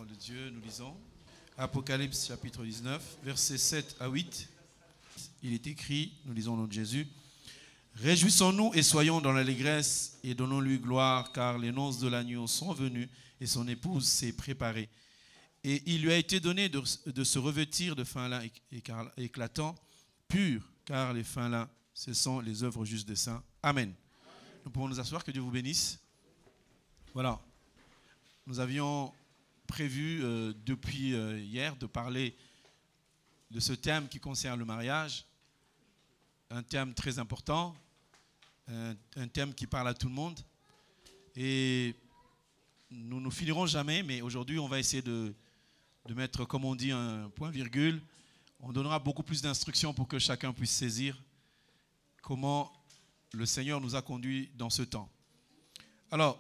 parole de Dieu, nous lisons Apocalypse chapitre 19, versets 7 à 8. Il est écrit, nous lisons au nom de Jésus: Réjouissons-nous et soyons dans l'allégresse et donnons-lui gloire, car les noces de l'agneau sont venues et son épouse s'est préparée. Et il lui a été donné de se revêtir de fin lin éclatant, pur, car les fins lins, ce sont les œuvres justes des saints. Amen. Nous pouvons nous asseoir, que Dieu vous bénisse. Voilà. Nous avions prévu depuis hier de parler de ce thème qui concerne le mariage. Un thème très important, un thème qui parle à tout le monde. Et nous ne finirons jamais, mais aujourd'hui on va essayer de mettre, comme on dit, un point-virgule. On donnera beaucoup plus d'instructions pour que chacun puisse saisir comment le Seigneur nous a conduits dans ce temps. Alors,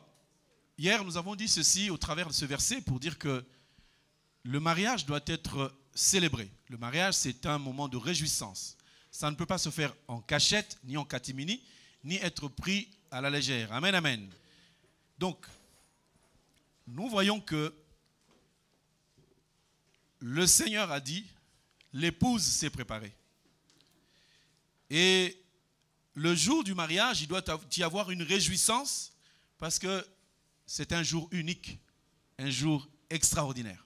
hier nous avons dit ceci au travers de ce verset pour dire que le mariage doit être célébré. Le mariage, c'est un moment de réjouissance. Ça ne peut pas se faire en cachette, ni en catimini, ni être pris à la légère. Amen, amen. Donc, nous voyons que le Seigneur a dit, l'épouse s'est préparée. Et le jour du mariage, il doit y avoir une réjouissance parce que c'est un jour unique, un jour extraordinaire.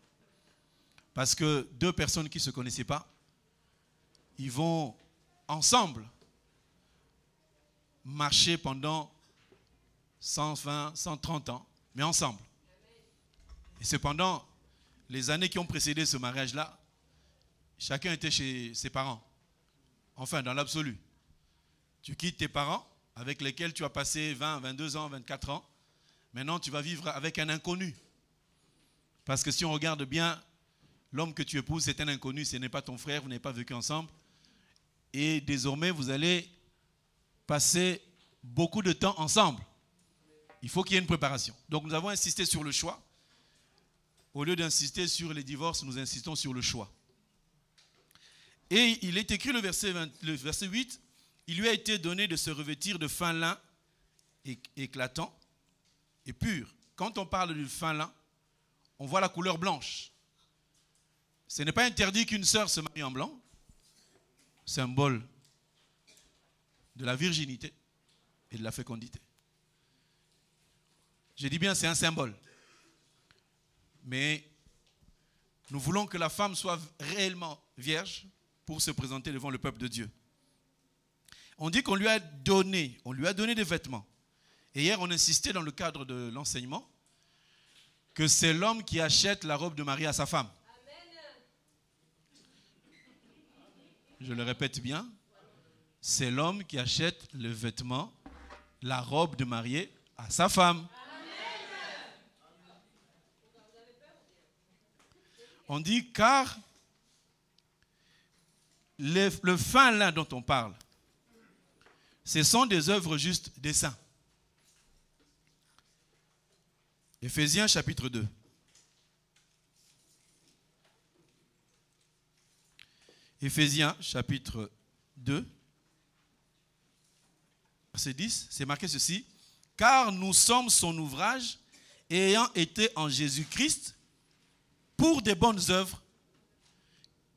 Parce que deux personnes qui ne se connaissaient pas, ils vont ensemble marcher pendant 120, 130 ans, mais ensemble. Et cependant, les années qui ont précédé ce mariage-là, chacun était chez ses parents. Enfin, dans l'absolu. Tu quittes tes parents avec lesquels tu as passé 20, 22 ans, 24 ans. Maintenant, tu vas vivre avec un inconnu. Parce que si on regarde bien, l'homme que tu épouses, c'est un inconnu, ce n'est pas ton frère, vous n'avez pas vécu ensemble. Et désormais, vous allez passer beaucoup de temps ensemble. Il faut qu'il y ait une préparation. Donc, nous avons insisté sur le choix. Au lieu d'insister sur les divorces, nous insistons sur le choix. Et il est écrit le verset 8, il lui a été donné de se revêtir de fin lin éclatant et pur. Quand on parle du fin lin, on voit la couleur blanche. Ce n'est pas interdit qu'une sœur se marie en blanc, symbole de la virginité et de la fécondité. Je dis bien, c'est un symbole. Mais nous voulons que la femme soit réellement vierge pour se présenter devant le peuple de Dieu. On dit qu'on lui a donné des vêtements. Et hier, on insistait dans le cadre de l'enseignement que c'est l'homme qui achète la robe de mariée à sa femme. Je le répète bien, c'est l'homme qui achète le vêtement, la robe de mariée à sa femme. On dit car le fin lin dont on parle, ce sont des œuvres justes des saints. Éphésiens chapitre 2. Éphésiens chapitre 2, verset 10, c'est marqué ceci: car nous sommes son ouvrage, ayant été en Jésus-Christ, pour des bonnes œuvres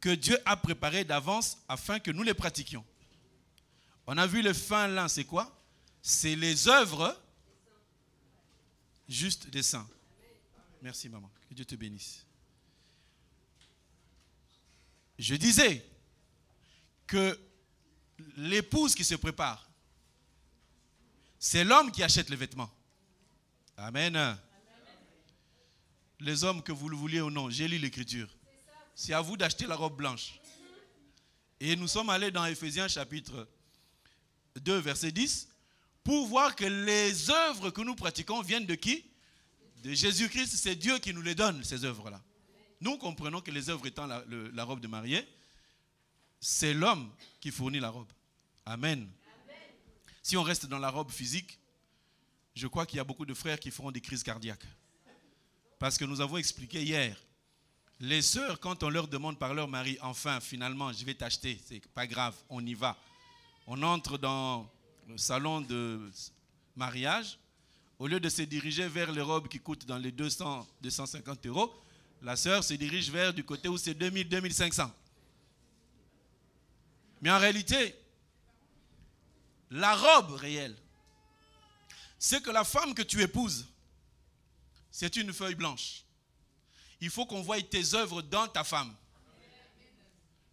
que Dieu a préparées d'avance afin que nous les pratiquions. On a vu le fin lin, c'est quoi? C'est les œuvres justes des saints. Merci maman, que Dieu te bénisse. Je disais que l'épouse qui se prépare, c'est l'homme qui achète les vêtements. Amen. Les hommes, que vous le vouliez ou non, j'ai lu l'écriture. C'est à vous d'acheter la robe blanche. Et nous sommes allés dans Éphésiens chapitre 2, verset 10, pour voir que les œuvres que nous pratiquons viennent de qui? De Jésus-Christ. C'est Dieu qui nous les donne, ces œuvres-là. Nous comprenons que les œuvres étant la robe de mariée, c'est l'homme qui fournit la robe. Amen. Si on reste dans la robe physique, je crois qu'il y a beaucoup de frères qui feront des crises cardiaques. Parce que nous avons expliqué hier, les sœurs, quand on leur demande par leur mari, enfin, finalement, je vais t'acheter, c'est pas grave, on y va. On entre dans le salon de mariage, au lieu de se diriger vers les robes qui coûtent dans les 200, 250 euros, La sœur se dirige vers du côté où c'est 2000, 2500. Mais en réalité, la robe réelle, c'est que la femme que tu épouses, c'est une feuille blanche. Il faut qu'on voie tes œuvres dans ta femme.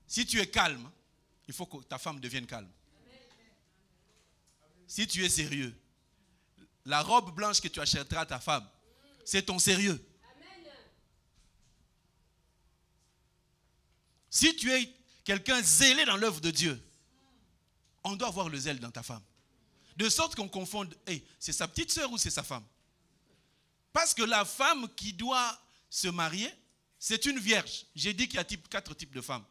Si tu es calme, il faut que ta femme devienne calme. Si tu es sérieux, la robe blanche que tu achèteras à ta femme, c'est ton sérieux. Si tu es quelqu'un zélé dans l'œuvre de Dieu, on doit avoir le zèle dans ta femme. De sorte qu'on confonde, hey, c'est sa petite sœur ou c'est sa femme? Parce que la femme qui doit se marier, c'est une vierge. J'ai dit qu'il y a 4 types de femmes.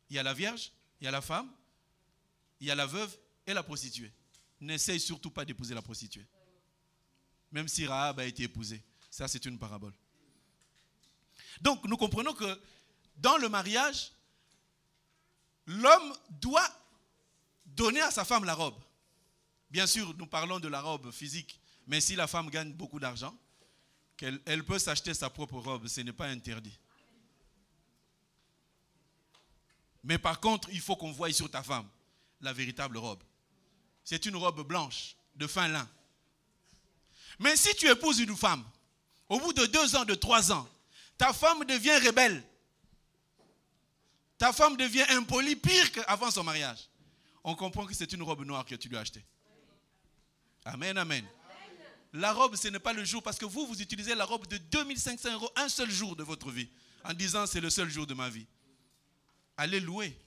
Il y a la vierge, il y a la femme, il y a la veuve et la prostituée. N'essaye surtout pas d'épouser la prostituée. Même si Rahab a été épousée. Ça, c'est une parabole. Donc, nous comprenons que dans le mariage, l'homme doit donner à sa femme la robe. Bien sûr, nous parlons de la robe physique. Mais si la femme gagne beaucoup d'argent, elle peut s'acheter sa propre robe. Ce n'est pas interdit. Mais par contre, il faut qu'on voie sur ta femme la véritable robe. C'est une robe blanche, de fin lin. Mais si tu épouses une femme, au bout de 2 ans, de 3 ans, ta femme devient rebelle. Ta femme devient impolie, pire qu'avant son mariage. On comprend que c'est une robe noire que tu lui as achetée. Amen, amen. La robe, ce n'est pas le jour, parce que vous utilisez la robe de 2500 € un seul jour de votre vie, en disant c'est le seul jour de ma vie. Allez louer.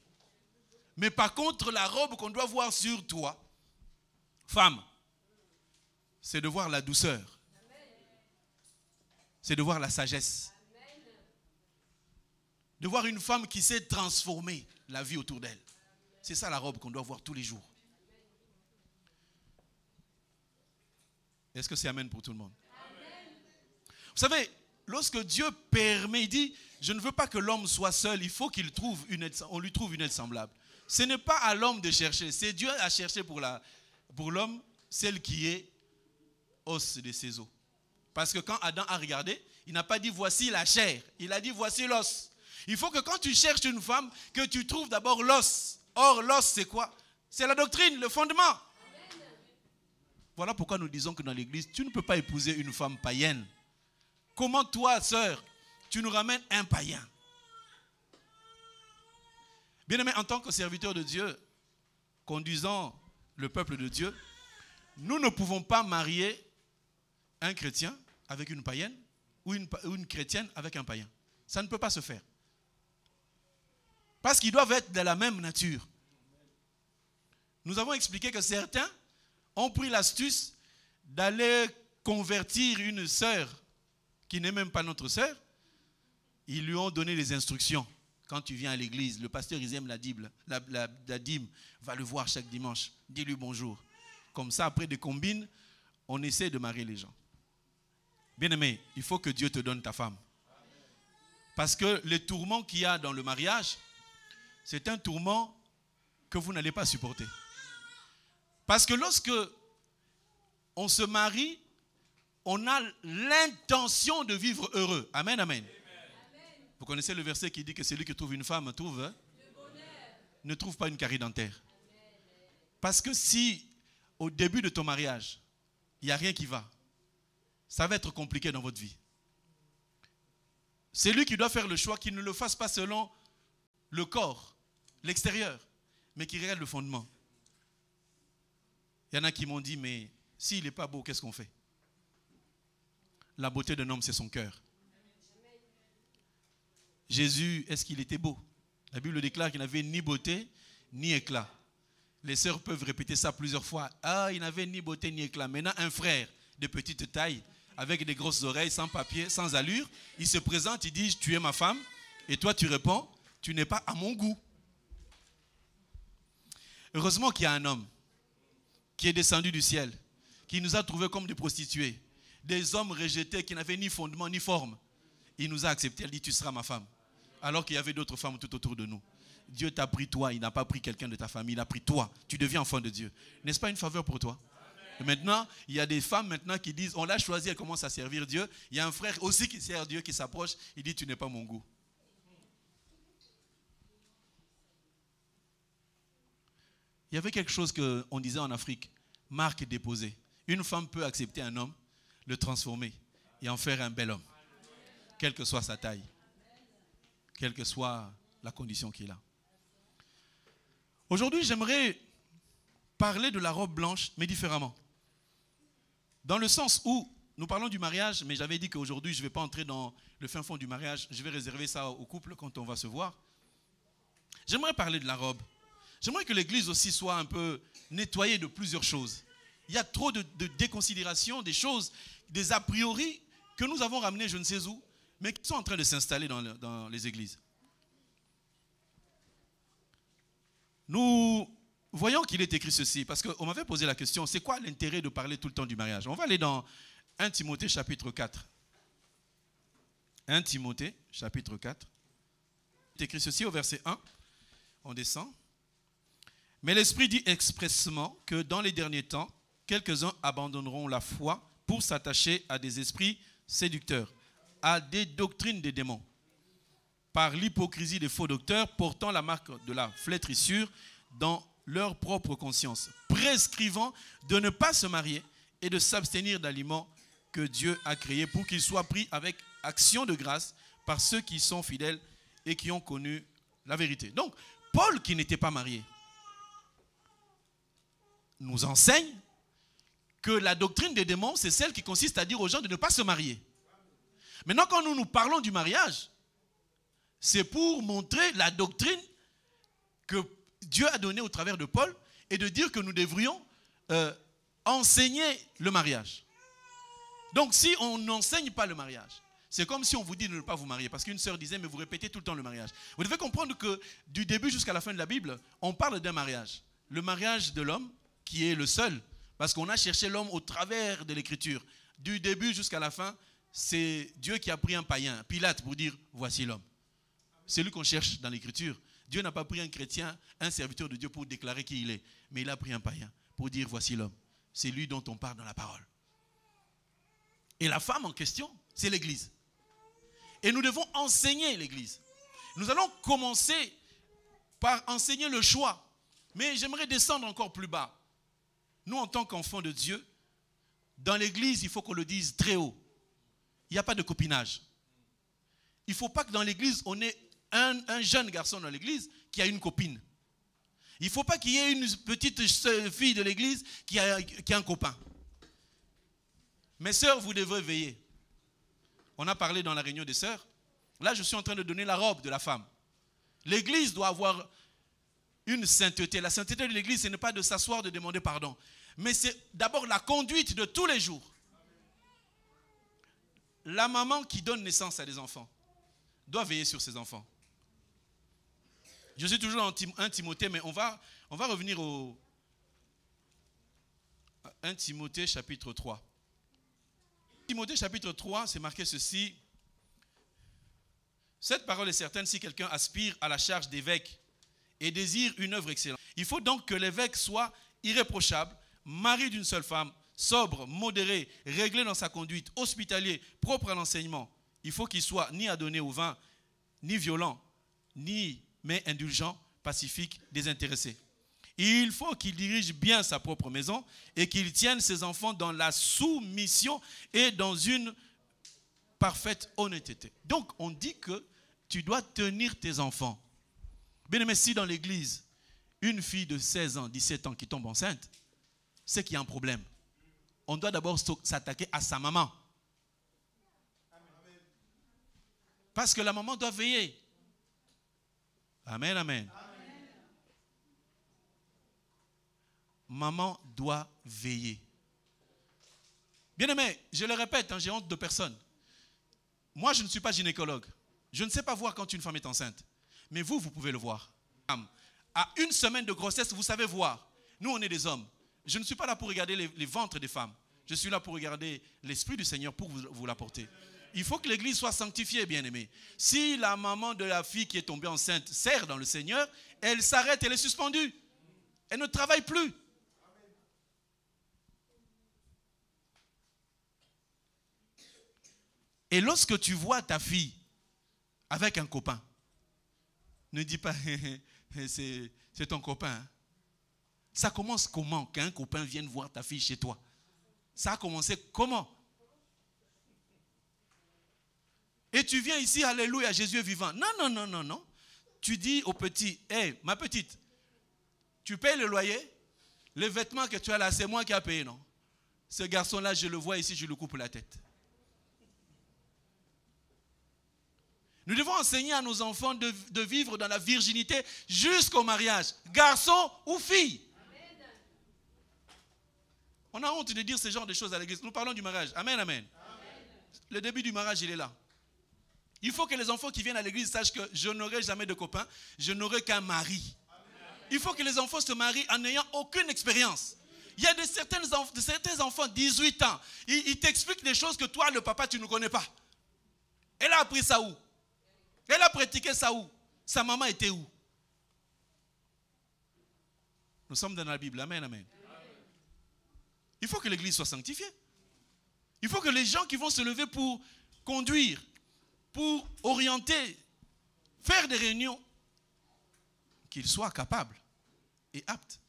Mais par contre, la robe qu'on doit voir sur toi, femme, c'est de voir la douceur. C'est de voir la sagesse. De voir une femme qui sait transformer la vie autour d'elle. C'est ça la robe qu'on doit voir tous les jours. Est-ce que c'est amen pour tout le monde? Amen. Vous savez, lorsque Dieu permet, il dit, je ne veux pas que l'homme soit seul, il faut qu'il trouve on lui trouve une aide semblable. Ce n'est pas à l'homme de chercher, c'est Dieu à chercher pour l'homme, celle qui est os de ses os. Parce que quand Adam a regardé, il n'a pas dit voici la chair, il a dit voici l'os. Il faut que quand tu cherches une femme, que tu trouves d'abord l'os. Or, l'os, c'est quoi? C'est la doctrine, le fondement. Voilà pourquoi nous disons que dans l'église, tu ne peux pas épouser une femme païenne. Comment toi, sœur, tu nous ramènes un païen? Bien-aimé, en tant que serviteur de Dieu, conduisant le peuple de Dieu, nous ne pouvons pas marier un chrétien avec une païenne ou une chrétienne avec un païen. Ça ne peut pas se faire. Parce qu'ils doivent être de la même nature. Nous avons expliqué que certains ont pris l'astuce d'aller convertir une sœur qui n'est même pas notre sœur. Ils lui ont donné les instructions. Quand tu viens à l'église, le pasteur il aime la dîme, va le voir chaque dimanche, dis-lui bonjour. Comme ça, après des combines, on essaie de marier les gens. Bien-aimé, il faut que Dieu te donne ta femme. Parce que les tourments qu'il y a dans le mariage, c'est un tourment que vous n'allez pas supporter. Parce que lorsque on se marie, on a l'intention de vivre heureux. Amen, amen. Vous connaissez le verset qui dit que celui qui trouve une femme trouve, ne trouve pas une carie dentaire. Parce que si au début de ton mariage, il n'y a rien qui va, ça va être compliqué dans votre vie. C'est lui qui doit faire le choix, qu'il ne le fasse pas selon le corps, l'extérieur, mais qu'il regarde le fondement. Il y en a qui m'ont dit, mais s'il n'est pas beau, qu'est-ce qu'on fait? La beauté d'un homme, c'est son cœur. Jésus, est-ce qu'il était beau? La Bible déclare qu'il n'avait ni beauté, ni éclat. Les sœurs peuvent répéter ça plusieurs fois. Ah, il n'avait ni beauté, ni éclat. Maintenant, un frère de petite taille, avec des grosses oreilles, sans papier, sans allure, il se présente, il dit, tu es ma femme. Et toi, tu réponds, tu n'es pas à mon goût. Heureusement qu'il y a un homme qui est descendu du ciel, qui nous a trouvés comme des prostituées, des hommes rejetés qui n'avaient ni fondement ni forme. Il nous a acceptés, il a dit tu seras ma femme. Alors qu'il y avait d'autres femmes tout autour de nous. Dieu t'a pris toi, il n'a pas pris quelqu'un de ta famille, il a pris toi. Tu deviens enfant de Dieu. N'est-ce pas une faveur pour toi? Et maintenant, il y a des femmes maintenant qui disent, on l'a choisi, elle commence à servir Dieu. Il y a un frère aussi qui sert Dieu, qui s'approche, il dit, tu n'es pas mon goût. Il y avait quelque chose qu'on disait en Afrique, marque déposée. Une femme peut accepter un homme, le transformer et en faire un bel homme, quelle que soit sa taille, quelle que soit la condition qu'il a. Aujourd'hui, j'aimerais parler de la robe blanche, mais différemment. Dans le sens où nous parlons du mariage, mais j'avais dit qu'aujourd'hui, je ne vais pas entrer dans le fin fond du mariage, je vais réserver ça au couple quand on va se voir. J'aimerais parler de la robe. J'aimerais que l'église aussi soit un peu nettoyée de plusieurs choses. Il y a trop de déconsidération, des choses, des a priori que nous avons ramenés je ne sais où, mais qui sont en train de s'installer dans les églises. Nous voyons qu'il est écrit ceci, parce qu'on m'avait posé la question, c'est quoi l'intérêt de parler tout le temps du mariage? On va aller dans 1 Timothée chapitre 4. 1 Timothée chapitre 4. Il est écrit ceci au verset 1. On descend. Mais l'Esprit dit expressément que dans les derniers temps, quelques-uns abandonneront la foi pour s'attacher à des esprits séducteurs, à des doctrines des démons, par l'hypocrisie des faux docteurs portant la marque de la flétrissure dans leur propre conscience, prescrivant de ne pas se marier et de s'abstenir d'aliments que Dieu a créés pour qu'ils soient pris avec action de grâce par ceux qui sont fidèles et qui ont connu la vérité. Donc, Paul, qui n'était pas marié, nous enseigne que la doctrine des démons, c'est celle qui consiste à dire aux gens de ne pas se marier. Maintenant, quand nous parlons du mariage, c'est pour montrer la doctrine que Dieu a donnée au travers de Paul et de dire que nous devrions enseigner le mariage. Donc, si on n'enseigne pas le mariage, c'est comme si on vous dit de ne pas vous marier. Parce qu'une sœur disait, mais vous répétez tout le temps le mariage. Vous devez comprendre que du début jusqu'à la fin de la Bible, on parle d'un mariage. Le mariage de l'homme, qui est le seul, parce qu'on a cherché l'homme au travers de l'écriture. Du début jusqu'à la fin, c'est Dieu qui a pris un païen, Pilate, pour dire, voici l'homme. C'est lui qu'on cherche dans l'écriture. Dieu n'a pas pris un chrétien, un serviteur de Dieu pour déclarer qui il est. Mais il a pris un païen pour dire, voici l'homme. C'est lui dont on parle dans la parole. Et la femme en question, c'est l'église. Et nous devons enseigner l'église. Nous allons commencer par enseigner le choix. Mais j'aimerais descendre encore plus bas. Nous, en tant qu'enfants de Dieu, dans l'église, il faut qu'on le dise très haut. Il n'y a pas de copinage. Il ne faut pas que dans l'église, on ait un jeune garçon dans l'église qui a une copine. Il ne faut pas qu'il y ait une petite fille de l'église qui a un copain. Mes sœurs, vous devrez veiller. On a parlé dans la réunion des sœurs. Là, je suis en train de donner la robe de la femme. L'église doit avoir une sainteté. La sainteté de l'église, ce n'est pas de s'asseoir, de demander pardon. Mais c'est d'abord la conduite de tous les jours. La maman qui donne naissance à des enfants doit veiller sur ses enfants. Je suis toujours dans 1 Timothée, mais on va revenir au 1 Timothée chapitre 3. Timothée chapitre 3, c'est marqué ceci. Cette parole est certaine si quelqu'un aspire à la charge d'évêque et désire une œuvre excellente. Il faut donc que l'évêque soit irréprochable, mari d'une seule femme, sobre, modéré, réglé dans sa conduite, hospitalier, propre à l'enseignement. Il faut qu'il soit ni adonné au vin, ni violent, mais indulgent, pacifique, désintéressé. Il faut qu'il dirige bien sa propre maison et qu'il tienne ses enfants dans la soumission et dans une parfaite honnêteté. Donc, on dit que tu dois tenir tes enfants. Bien aimé, si dans l'église, une fille de 16 ans, 17 ans qui tombe enceinte, c'est qu'il y a un problème. On doit d'abord s'attaquer à sa maman. Parce que la maman doit veiller. Amen, amen. Maman doit veiller. Bien aimé, je le répète, j'ai honte de personne. Moi, je ne suis pas gynécologue. Je ne sais pas voir quand une femme est enceinte. Mais vous pouvez le voir. À une semaine de grossesse, vous savez voir. Nous, on est des hommes. Je ne suis pas là pour regarder les ventres des femmes. Je suis là pour regarder l'Esprit du Seigneur pour vous l'apporter. Il faut que l'église soit sanctifiée, bien aimé. Si la maman de la fille qui est tombée enceinte sert dans le Seigneur, elle s'arrête, elle est suspendue. Elle ne travaille plus. Et lorsque tu vois ta fille avec un copain, ne dis pas c'est ton copain. Hein. Ça commence comment qu'un copain vienne voir ta fille chez toi? Ça a commencé comment? Et tu viens ici, alléluia, Jésus est vivant. Non, non, non, non, non. Tu dis au petit, hé, ma petite, tu payes le loyer? Les vêtements que tu as là, c'est moi qui ai payé, non? Ce garçon-là, je le vois ici, je lui coupe la tête. Nous devons enseigner à nos enfants de vivre dans la virginité jusqu'au mariage, garçon ou fille. Amen. On a honte de dire ce genre de choses à l'église. Nous parlons du mariage. Amen, amen. Amen. Le début du mariage, il est là. Il faut que les enfants qui viennent à l'église sachent que je n'aurai jamais de copain, je n'aurai qu'un mari. Amen. Il faut que les enfants se marient en n'ayant aucune expérience. Il y a de certains enfants, 18 ans, ils t'expliquent des choses que toi, le papa, tu ne connais pas. Elle a appris ça où? Elle a pratiqué ça où? Sa maman était où? Nous sommes dans la Bible. Amen, amen. Il faut que l'église soit sanctifiée. Il faut que les gens qui vont se lever pour conduire, pour orienter, faire des réunions, qu'ils soient capables et aptes.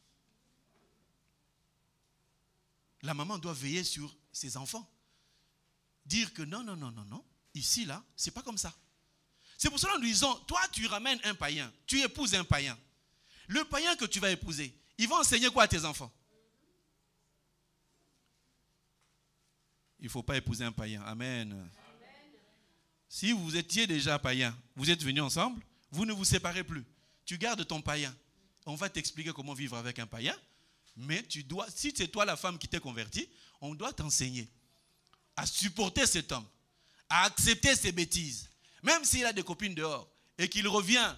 La maman doit veiller sur ses enfants. Dire que non, non, non, non, non. Ici, là, c'est pas comme ça. C'est pour cela que nous disons, toi, tu ramènes un païen. Tu épouses un païen. Le païen que tu vas épouser, il va enseigner quoi à tes enfants? Il ne faut pas épouser un païen. Amen. Amen. Si vous étiez déjà païen, vous êtes venus ensemble, vous ne vous séparez plus. Tu gardes ton païen. On va t'expliquer comment vivre avec un païen. Mais tu dois, si c'est toi la femme qui t'est convertie, on doit t'enseigner à supporter cet homme, à accepter ses bêtises. Même s'il a des copines dehors et qu'il revient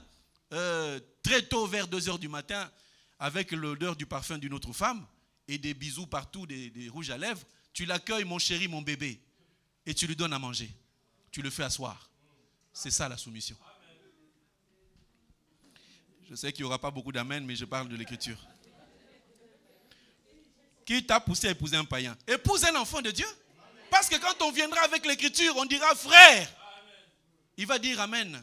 très tôt vers 2h du matin avec l'odeur du parfum d'une autre femme et des bisous partout, des rouges à lèvres, tu l'accueilles, mon chéri, mon bébé, et tu lui donnes à manger. Tu le fais asseoir. C'est ça la soumission. Je sais qu'il n'y aura pas beaucoup d'amen, mais je parle de l'écriture. Qui t'a poussé à épouser un païen? Épouse un enfant de Dieu. Parce que quand on viendra avec l'écriture, on dira frère. Il va dire amen.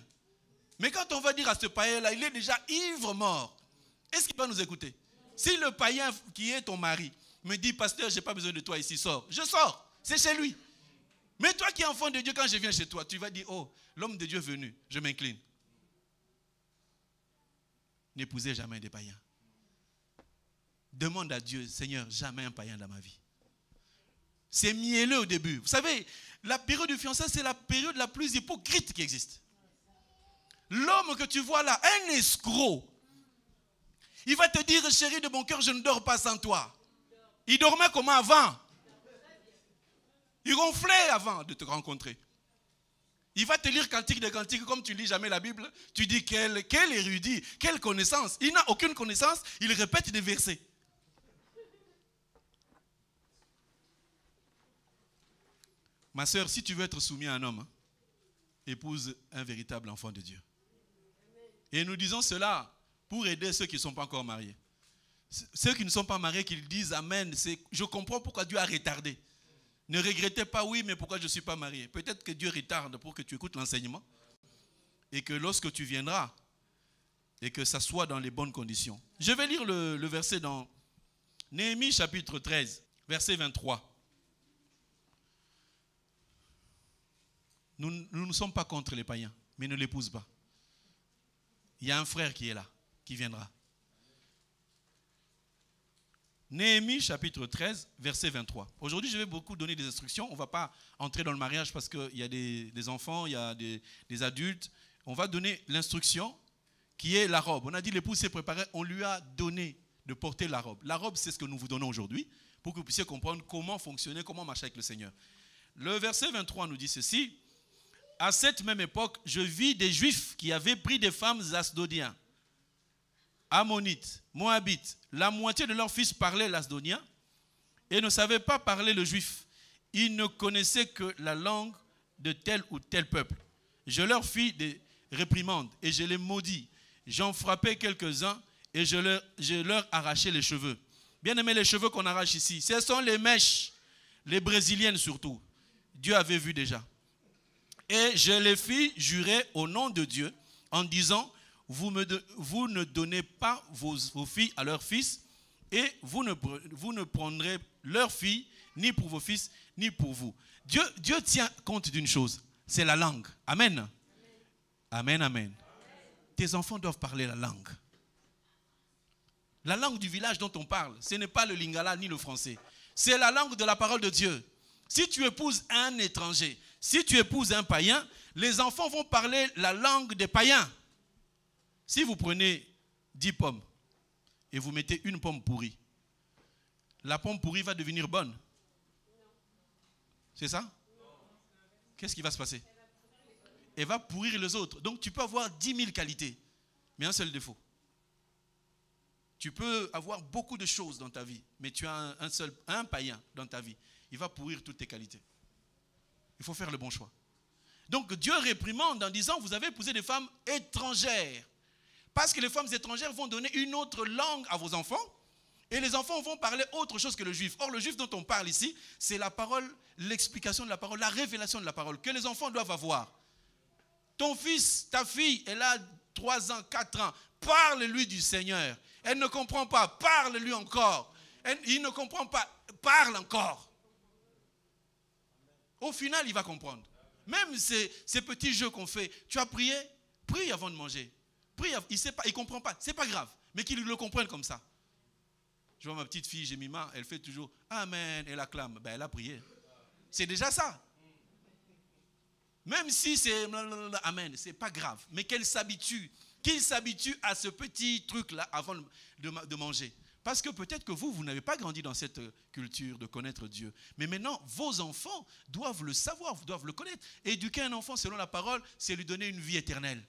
Mais quand on va dire à ce païen-là, il est déjà ivre mort. Est-ce qu'il va nous écouter? Si le païen qui est ton mari me dit, pasteur, je n'ai pas besoin de toi ici, sors. Je sors, c'est chez lui. Mais toi qui es enfant de Dieu, quand je viens chez toi, tu vas dire, oh, l'homme de Dieu est venu, je m'incline. N'épousez jamais des païens. Demande à Dieu, Seigneur, jamais un païen dans ma vie. C'est mielleux au début. Vous savez, la période du fiançailles, c'est la période la plus hypocrite qui existe. L'homme que tu vois là, un escroc, il va te dire, chérie de mon cœur, je ne dors pas sans toi. Il dormait comment avant? Il ronflait avant de te rencontrer. Il va te lire cantique de cantique, comme tu ne lis jamais la Bible. Tu dis, quel érudit, quelle connaissance. Il n'a aucune connaissance, il répète des versets. Ma soeur, si tu veux être soumis à un homme, épouse un véritable enfant de Dieu. Et nous disons cela pour aider ceux qui ne sont pas encore mariés. Ceux qui ne sont pas mariés, qu'ils disent amen, je comprends pourquoi Dieu a retardé. Ne regrettez pas, oui, mais pourquoi je ne suis pas marié? Peut-être que Dieu retarde pour que tu écoutes l'enseignement. Et que lorsque tu viendras, et que ça soit dans les bonnes conditions. Je vais lire le verset dans Néhémie chapitre 13, verset 23. Nous ne sommes pas contre les païens, mais ne l'épouse pas. Il y a un frère qui est là, qui viendra. Néhémie chapitre 13, verset 23. Aujourd'hui, je vais beaucoup donner des instructions. On ne va pas entrer dans le mariage parce qu'il y a des enfants, il y a des adultes. On va donner l'instruction qui est la robe. On a dit l'épouse s'est préparée, on lui a donné de porter la robe. La robe, c'est ce que nous vous donnons aujourd'hui pour que vous puissiez comprendre comment fonctionner, comment marcher avec le Seigneur. Le verset 23 nous dit ceci. À cette même époque, je vis des Juifs qui avaient pris des femmes asdodiens, ammonites, moabites. La moitié de leurs fils parlaient l'asdodien et ne savaient pas parler le juif. Ils ne connaissaient que la langue de tel ou tel peuple. Je leur fis des réprimandes et je les maudis. J'en frappais quelques-uns et je leur arrachais les cheveux. Bien aimé, les cheveux qu'on arrache ici, ce sont les mèches, les brésiliennes surtout. Dieu avait vu déjà. Et je les fis jurer au nom de Dieu en disant, vous ne donnez pas vos filles à leurs fils, et vous ne prendrez leurs filles ni pour vos fils, ni pour vous. Dieu tient compte d'une chose, c'est la langue. Amen. Amen, amen. Tes enfants doivent parler la langue. La langue du village dont on parle, ce n'est pas le lingala ni le français. C'est la langue de la parole de Dieu. Si tu épouses un étranger, si tu épouses un païen, les enfants vont parler la langue des païens. Si vous prenez 10 pommes et vous mettez une pomme pourrie, la pomme pourrie va devenir bonne. C'est ça? Qu'est-ce qui va se passer? Elle va pourrir les autres. Donc tu peux avoir 10 000 qualités, mais un seul défaut. Tu peux avoir beaucoup de choses dans ta vie, mais tu as un païen dans ta vie. Il va pourrir toutes tes qualités. Il faut faire le bon choix. Donc Dieu réprimande en disant, vous avez épousé des femmes étrangères. Parce que les femmes étrangères vont donner une autre langue à vos enfants. Et les enfants vont parler autre chose que le juif. Or, le juif dont on parle ici, c'est la parole, l'explication de la parole, la révélation de la parole que les enfants doivent avoir. Ton fils, ta fille, elle a 3 ans, 4 ans. Parle-lui du Seigneur. Elle ne comprend pas. Parle-lui encore. Il ne comprend pas. Parle encore. Au final, il va comprendre. Même ces petits jeux qu'on fait. Tu as prié? Prie avant de manger. Prie, il ne comprend pas. Ce n'est pas grave. Mais qu'il le comprenne comme ça. Je vois ma petite fille, Jemima, elle fait toujours Amen, elle acclame. Ben, elle a prié. C'est déjà ça. Même si c'est Amen, ce n'est pas grave. Mais qu'elle s'habitue. Qu'il s'habitue à ce petit truc-là avant de manger. Parce que peut-être que vous n'avez pas grandi dans cette culture de connaître Dieu. Mais maintenant, vos enfants doivent le savoir, doivent le connaître. Éduquer un enfant selon la parole, c'est lui donner une vie éternelle.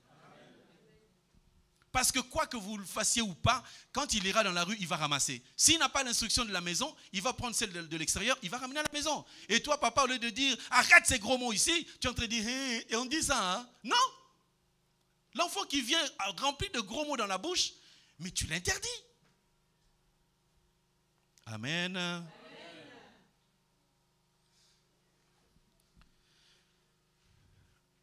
Parce que quoi que vous le fassiez ou pas, quand il ira dans la rue, il va ramasser. S'il n'a pas l'instruction de la maison, il va prendre celle de l'extérieur, il va ramener à la maison. Et toi, papa, au lieu de dire, arrête ces gros mots ici, tu es en train de dire, hey, et on dit ça, hein? Non. L'enfant qui vient rempli de gros mots dans la bouche, mais tu l'interdis. Amen. Amen.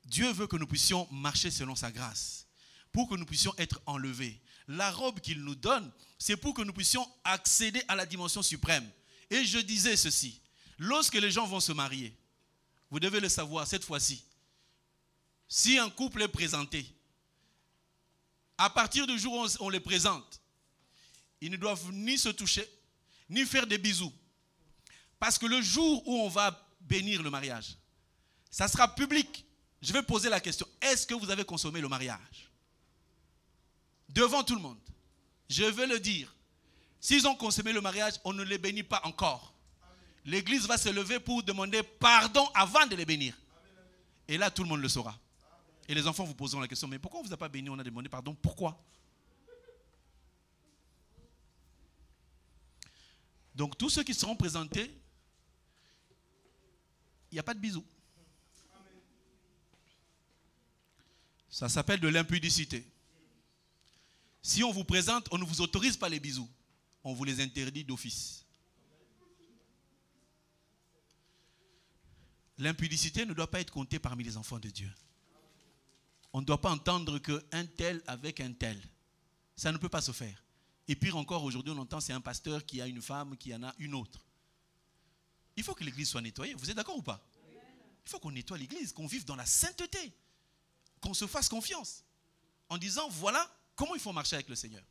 Dieu veut que nous puissions marcher selon sa grâce, pour que nous puissions être enlevés. La robe qu'il nous donne, c'est pour que nous puissions accéder à la dimension suprême. Et je disais ceci, lorsque les gens vont se marier, vous devez le savoir cette fois-ci, si un couple est présenté, à partir du jour où on les présente, ils ne doivent ni se toucher, ni faire des bisous. Parce que le jour où on va bénir le mariage, ça sera public. Je vais poser la question, est-ce que vous avez consommé le mariage? Devant tout le monde. Je vais le dire. S'ils ont consommé le mariage, on ne les bénit pas encore. L'église va se lever pour demander pardon avant de les bénir. Et là, tout le monde le saura. Et les enfants vous poseront la question, mais pourquoi on ne vous a pas béni? On a demandé pardon. Pourquoi? Donc, tous ceux qui seront présentés, il n'y a pas de bisous. Ça s'appelle de l'impudicité. Si on vous présente, on ne vous autorise pas les bisous. On vous les interdit d'office. L'impudicité ne doit pas être comptée parmi les enfants de Dieu. On ne doit pas entendre qu'un tel avec un tel. Ça ne peut pas se faire. Et pire encore, aujourd'hui, on entend c'est un pasteur qui a une femme, qui en a une autre. Il faut que l'église soit nettoyée. Vous êtes d'accord ou pas? Il faut qu'on nettoie l'église, qu'on vive dans la sainteté, qu'on se fasse confiance, en disant, voilà comment il faut marcher avec le Seigneur.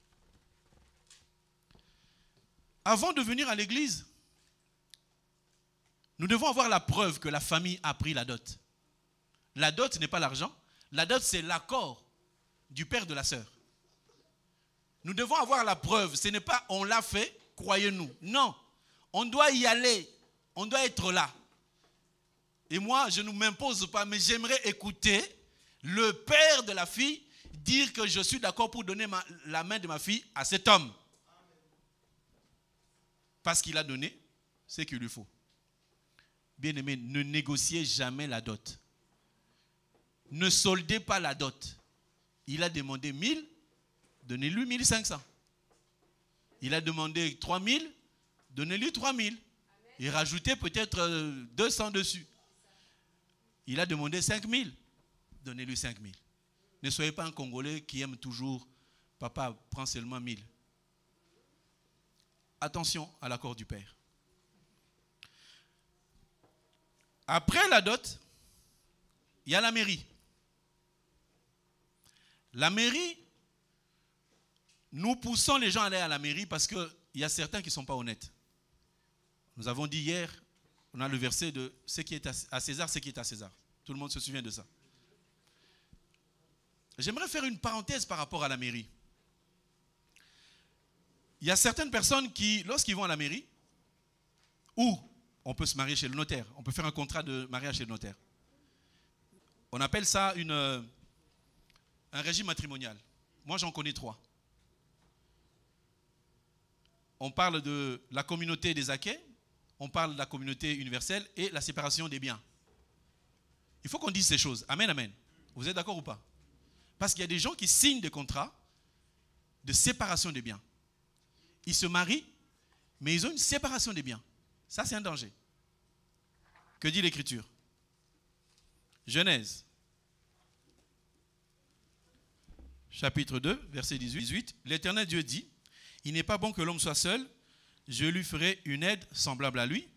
Avant de venir à l'église, nous devons avoir la preuve que la famille a pris la dot. La dot n'est pas l'argent. La dot, c'est l'accord du père de la sœur. Nous devons avoir la preuve. Ce n'est pas on l'a fait, croyez-nous. Non, on doit y aller. On doit être là. Et moi, je ne m'impose pas, mais j'aimerais écouter le père de la fille dire que je suis d'accord pour donner la main de ma fille à cet homme. Parce qu'il a donné ce qu'il lui faut. Bien-aimé, ne négociez jamais la dot. Ne soldez pas la dot. Il a demandé 1000, donnez-lui 1500. Il a demandé 3000, donnez-lui 3000. Et rajoutez peut-être 200 dessus. Il a demandé 5 000. Donnez-lui 5 000. Ne soyez pas un Congolais qui aime toujours, papa, prends seulement 1 000. Attention à l'accord du père. Après la dot, il y a la mairie. La mairie, nous poussons les gens à aller à la mairie parce qu'il y a certains qui ne sont pas honnêtes. Nous avons dit hier, on a le verset de ce qui est à César, ce qui est à César. Tout le monde se souvient de ça. J'aimerais faire une parenthèse par rapport à la mairie. Il y a certaines personnes qui, lorsqu'ils vont à la mairie, ou on peut se marier chez le notaire, on peut faire un contrat de mariage chez le notaire. On appelle ça un régime matrimonial. Moi, j'en connais 3. On parle de la communauté des acquets, on parle de la communauté universelle et la séparation des biens. Il faut qu'on dise ces choses. Amen, amen. Vous êtes d'accord ou pas? Parce qu'il y a des gens qui signent des contrats de séparation des biens. Ils se marient, mais ils ont une séparation des biens. Ça, c'est un danger. Que dit l'Écriture? Genèse, chapitre 2, verset 18. L'Éternel Dieu dit, « Il n'est pas bon que l'homme soit seul, je lui ferai une aide semblable à lui. »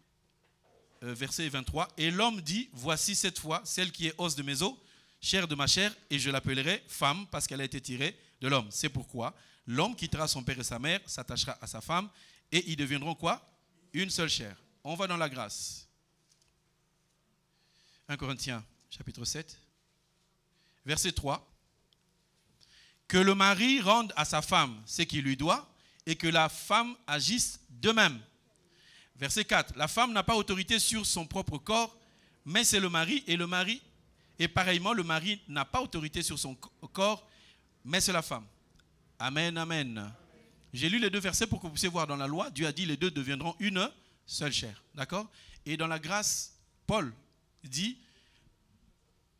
Verset 23. Et l'homme dit, « Voici cette fois celle qui est os de mes os, chair de ma chair, et je l'appellerai femme parce qu'elle a été tirée de l'homme. C'est pourquoi l'homme quittera son père et sa mère, s'attachera à sa femme, et ils deviendront quoi? Une seule chair. » On va dans la grâce. 1 Corinthiens, chapitre 7, verset 3. « Que le mari rende à sa femme ce qu'il lui doit, et que la femme agisse de même. » Verset 4. « La femme n'a pas autorité sur son propre corps, mais c'est le mari, et pareillement, le mari n'a pas autorité sur son corps, mais c'est la femme. » Amen, amen. J'ai lu les 2 versets pour que vous puissiez voir dans la loi. Dieu a dit les 2 deviendront une seule chair. D'accord? Et dans la grâce, Paul dit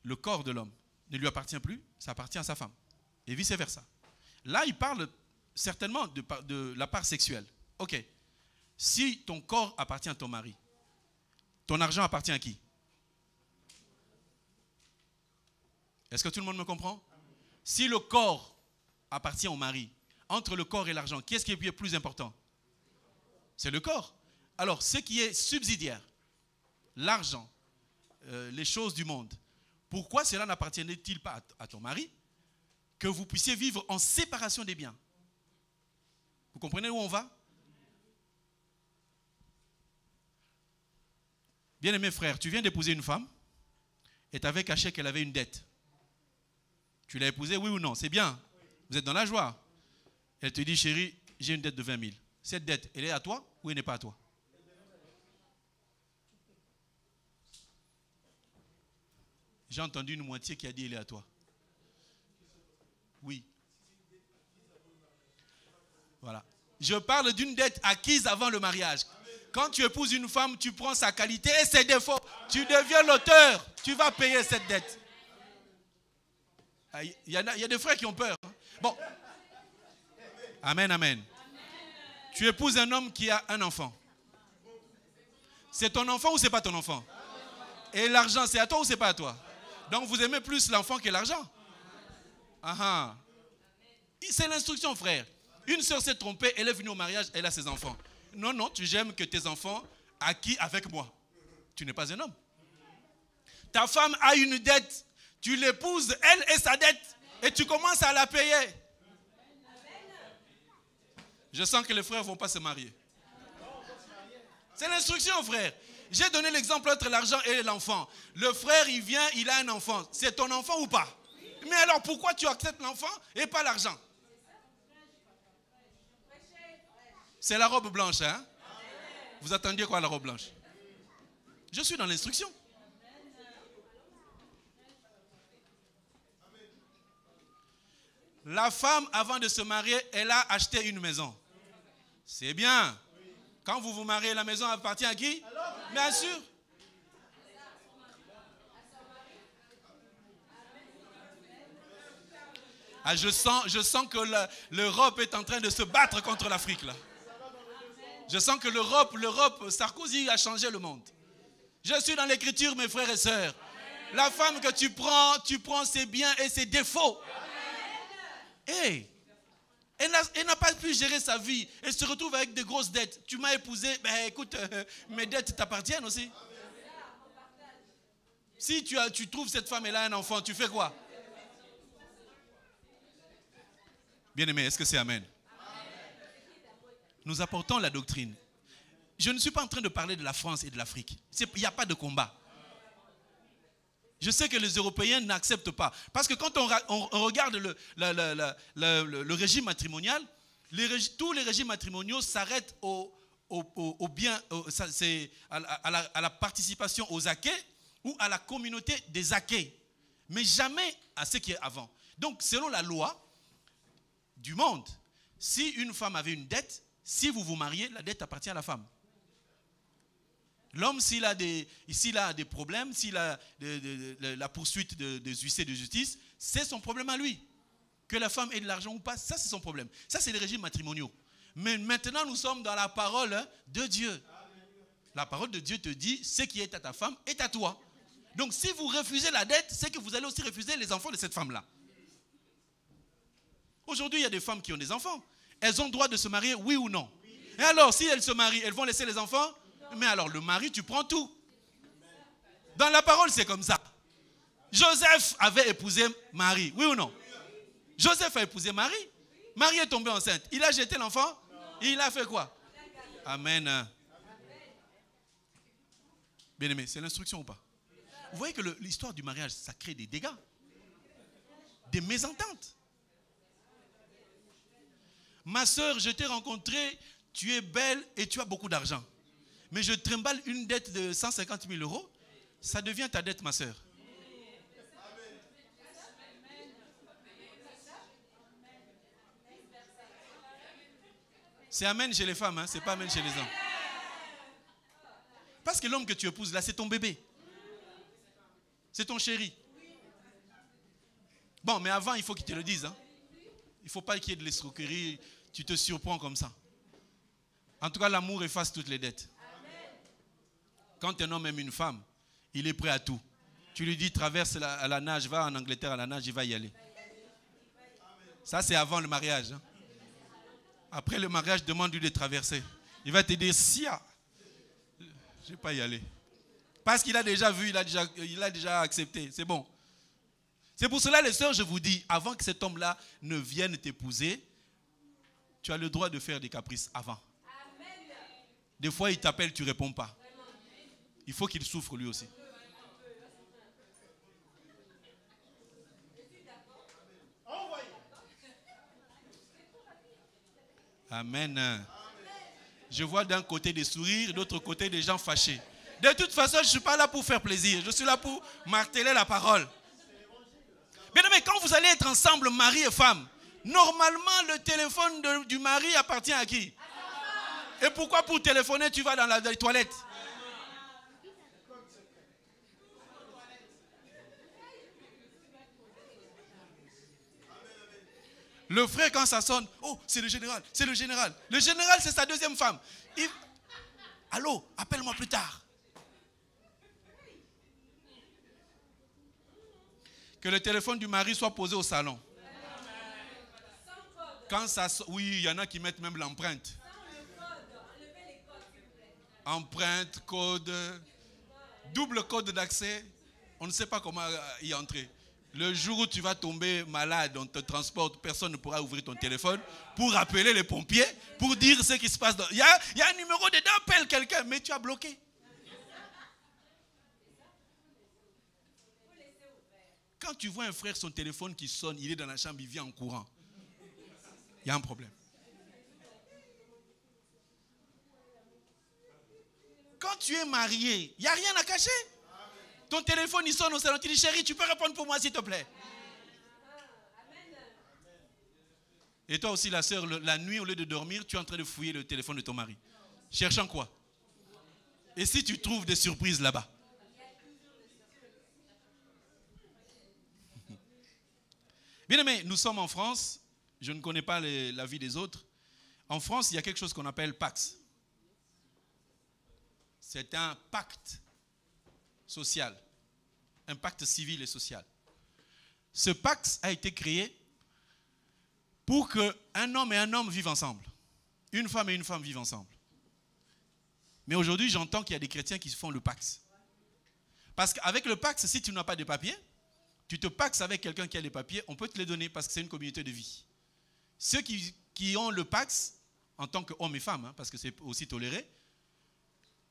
le corps de l'homme ne lui appartient plus, ça appartient à sa femme. Et vice-versa. Là, il parle certainement de la part sexuelle. Ok. Si ton corps appartient à ton mari, ton argent appartient à qui? Est-ce que tout le monde me comprend? Si le corps appartient au mari, entre le corps et l'argent, qui est-ce qui est plus important? C'est le corps. Alors, ce qui est subsidiaire, l'argent, les choses du monde, pourquoi cela n'appartenait-il pas à ton mari? Que vous puissiez vivre en séparation des biens. Vous comprenez où on va? Bien-aimé frère, tu viens d'épouser une femme et tu avais caché qu'elle avait une dette. Tu l'as épousée, oui ou non? C'est bien. Vous êtes dans la joie. Elle te dit, chérie, j'ai une dette de 20 000. Cette dette, elle est à toi ou elle n'est pas à toi? J'ai entendu une moitié qui a dit, elle est à toi. Oui. Voilà. Je parle d'une dette acquise avant le mariage. Quand tu épouses une femme, tu prends sa qualité et ses défauts. Tu deviens l'auteur. Tu vas payer cette dette. Il y a des frères qui ont peur. Bon. Amen, amen. Tu épouses un homme qui a un enfant. C'est ton enfant ou c'est pas ton enfant? Et l'argent, c'est à toi ou c'est pas à toi? Donc vous aimez plus l'enfant que l'argent. C'est l'instruction, frère. Une sœur s'est trompée, elle est venue au mariage, elle a ses enfants. Non, non, tu j'aime que tes enfants acquis avec moi. Tu n'es pas un homme. Ta femme a une dette, tu l'épouses, elle et sa dette, et tu commences à la payer. Je sens que les frères ne vont pas se marier. C'est l'instruction, frère. J'ai donné l'exemple entre l'argent et l'enfant. Le frère, il vient, il a un enfant. C'est ton enfant ou pas? Mais alors, pourquoi tu acceptes l'enfant et pas l'argent? C'est la robe blanche, hein? Vous attendiez quoi, la robe blanche? Je suis dans l'instruction. La femme, avant de se marier, elle a acheté une maison. C'est bien. Quand vous vous mariez, la maison appartient à qui? Bien sûr. Ah, je sens que l'Europe est en train de se battre contre l'Afrique, là. Je sens que l'Europe, Sarkozy a changé le monde. Je suis dans l'écriture, mes frères et sœurs. La femme que tu prends ses biens et ses défauts. Hey, elle n'a pas pu gérer sa vie. Elle se retrouve avec de grosses dettes. Tu m'as épousé, ben écoute, mes dettes t'appartiennent aussi. Si tu trouves cette femme et là un enfant, tu fais quoi? Bien-aimé, est-ce que c'est amen? Nous apportons la doctrine. Je ne suis pas en train de parler de la France et de l'Afrique. Il n'y a pas de combat. Je sais que les Européens n'acceptent pas. Parce que quand on regarde le régime matrimonial, tous les régimes matrimoniaux s'arrêtent au bien, à la participation aux acquets ou à la communauté des acquets. Mais jamais à ce qui est avant. Donc, selon la loi du monde, si une femme avait une dette, si vous vous mariez, la dette appartient à la femme. L'homme, s'il a des problèmes, s'il a la poursuite des huissiers de justice, c'est son problème à lui. Que la femme ait de l'argent ou pas, ça c'est son problème. Ça c'est les régimes matrimoniaux. Mais maintenant, nous sommes dans la parole de Dieu. La parole de Dieu te dit, ce qui est à ta femme est à toi. Donc si vous refusez la dette, c'est que vous allez aussi refuser les enfants de cette femme-là. Aujourd'hui, il y a des femmes qui ont des enfants. Elles ont le droit de se marier, oui ou non? Et alors, si elles se marient, elles vont laisser les enfants? Mais alors, le mari, tu prends tout. Dans la parole, c'est comme ça. Joseph avait épousé Marie, oui ou non? Joseph a épousé Marie. Marie est tombée enceinte. Il a jeté l'enfant. Il a fait quoi? Amen. Bien-aimé, c'est l'instruction ou pas? Vous voyez que l'histoire du mariage, ça crée des dégâts. Des mésententes. Ma soeur, je t'ai rencontrée, tu es belle et tu as beaucoup d'argent. Mais je trimballe une dette de 150 000 €, ça devient ta dette, ma soeur. C'est amen chez les femmes, hein? C'est pas amen chez les hommes. Parce que l'homme que tu épouses là, c'est ton bébé. C'est ton chéri. Bon, mais avant, il faut qu'il te le dise. Hein? Il ne faut pas qu'il y ait de l'escroquerie. Tu te surprends comme ça. En tout cas, l'amour efface toutes les dettes. Quand un homme aime une femme, il est prêt à tout. Tu lui dis, traverse à la nage, va en Angleterre à la nage, il va y aller. Ça, c'est avant le mariage. Hein? Après le mariage, demande-lui de traverser. Il va te dire, Sia, je ne vais pas y aller. Parce qu'il a déjà vu, il a déjà accepté. C'est bon. C'est pour cela, les sœurs, je vous dis, avant que cet homme-là ne vienne t'épouser, tu as le droit de faire des caprices avant. Des fois, il t'appelle, tu ne réponds pas. Il faut qu'il souffre lui aussi. Amen. Je vois d'un côté des sourires, de l'autre côté des gens fâchés. De toute façon, je ne suis pas là pour faire plaisir. Je suis là pour marteler la parole. Mais quand vous allez être ensemble, mari et femme, normalement, le téléphone du mari appartient à qui? Et pourquoi pour téléphoner, tu vas dans les toilettes? Le frère, quand ça sonne, oh, c'est le général, c'est le général. Le général, c'est sa deuxième femme. Allô, appelle-moi plus tard. Que le téléphone du mari soit posé au salon. Quand ça sonne, oui, il y en a qui mettent même l'empreinte. Empreinte, code, double code d'accès. On ne sait pas comment y entrer. Le jour où tu vas tomber malade, on te transporte, personne ne pourra ouvrir ton téléphone pour appeler les pompiers, pour dire ce qui se passe. Il y a un numéro dedans, appelle quelqu'un, mais tu as bloqué. Quand tu vois un frère, son téléphone qui sonne, il est dans la chambre, il vient en courant. Il y a un problème. Quand tu es marié, il n'y a rien à cacher. Ton téléphone, il sonne au salon. Tu dis, chérie, tu peux répondre pour moi, s'il te plaît. Et toi aussi, la sœur, la nuit, au lieu de dormir, tu es en train de fouiller le téléphone de ton mari. Cherchant quoi? Et si tu trouves des surprises là-bas? Bien aimé, nous sommes en France. Je ne connais pas la vie des autres. En France, il y a quelque chose qu'on appelle Pax. C'est un pacte social. un pacte civil et social. Ce pacte a été créé pour qu'un homme et un homme vivent ensemble. Une femme et une femme vivent ensemble. Mais aujourd'hui, j'entends qu'il y a des chrétiens qui font le pacte. Parce qu'avec le pacte, si tu n'as pas de papiers, tu te pactes avec quelqu'un qui a les papiers, on peut te les donner parce que c'est une communauté de vie. Ceux qui ont le pacte, en tant qu'homme et femme, parce que c'est aussi toléré,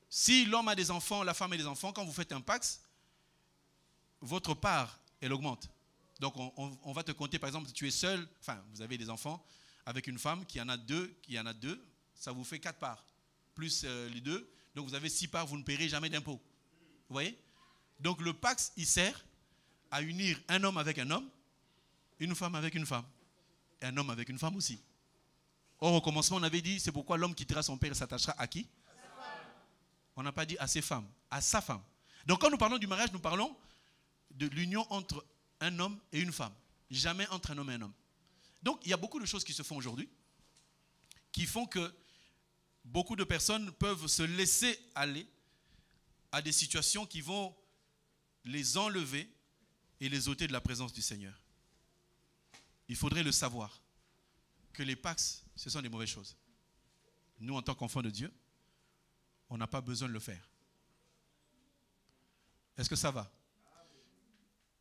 si l'homme a des enfants, la femme a des enfants, quand vous faites un pacte, votre part, elle augmente. Donc on va te compter, par exemple, si tu es seul, enfin vous avez des enfants avec une femme qui en a deux, ça vous fait 4 parts, plus les deux, donc vous avez 6 parts, vous ne paierez jamais d'impôt. Vous voyez? Donc le pacte, il sert à unir un homme avec un homme, une femme avec une femme, et un homme avec une femme aussi. Or, au commencement, on avait dit, c'est pourquoi l'homme quittera son père et s'attachera à qui? On n'a pas dit à ses femmes, à sa femme. Donc quand nous parlons du mariage, nous parlons de l'union entre un homme et une femme. Jamais entre un homme et un homme. Donc il y a beaucoup de choses qui se font aujourd'hui, qui font que beaucoup de personnes peuvent se laisser aller à des situations qui vont les enlever et les ôter de la présence du Seigneur. Il faudrait le savoir, que les pactes, ce sont des mauvaises choses. Nous, en tant qu'enfants de Dieu, on n'a pas besoin de le faire. Est-ce que ça va?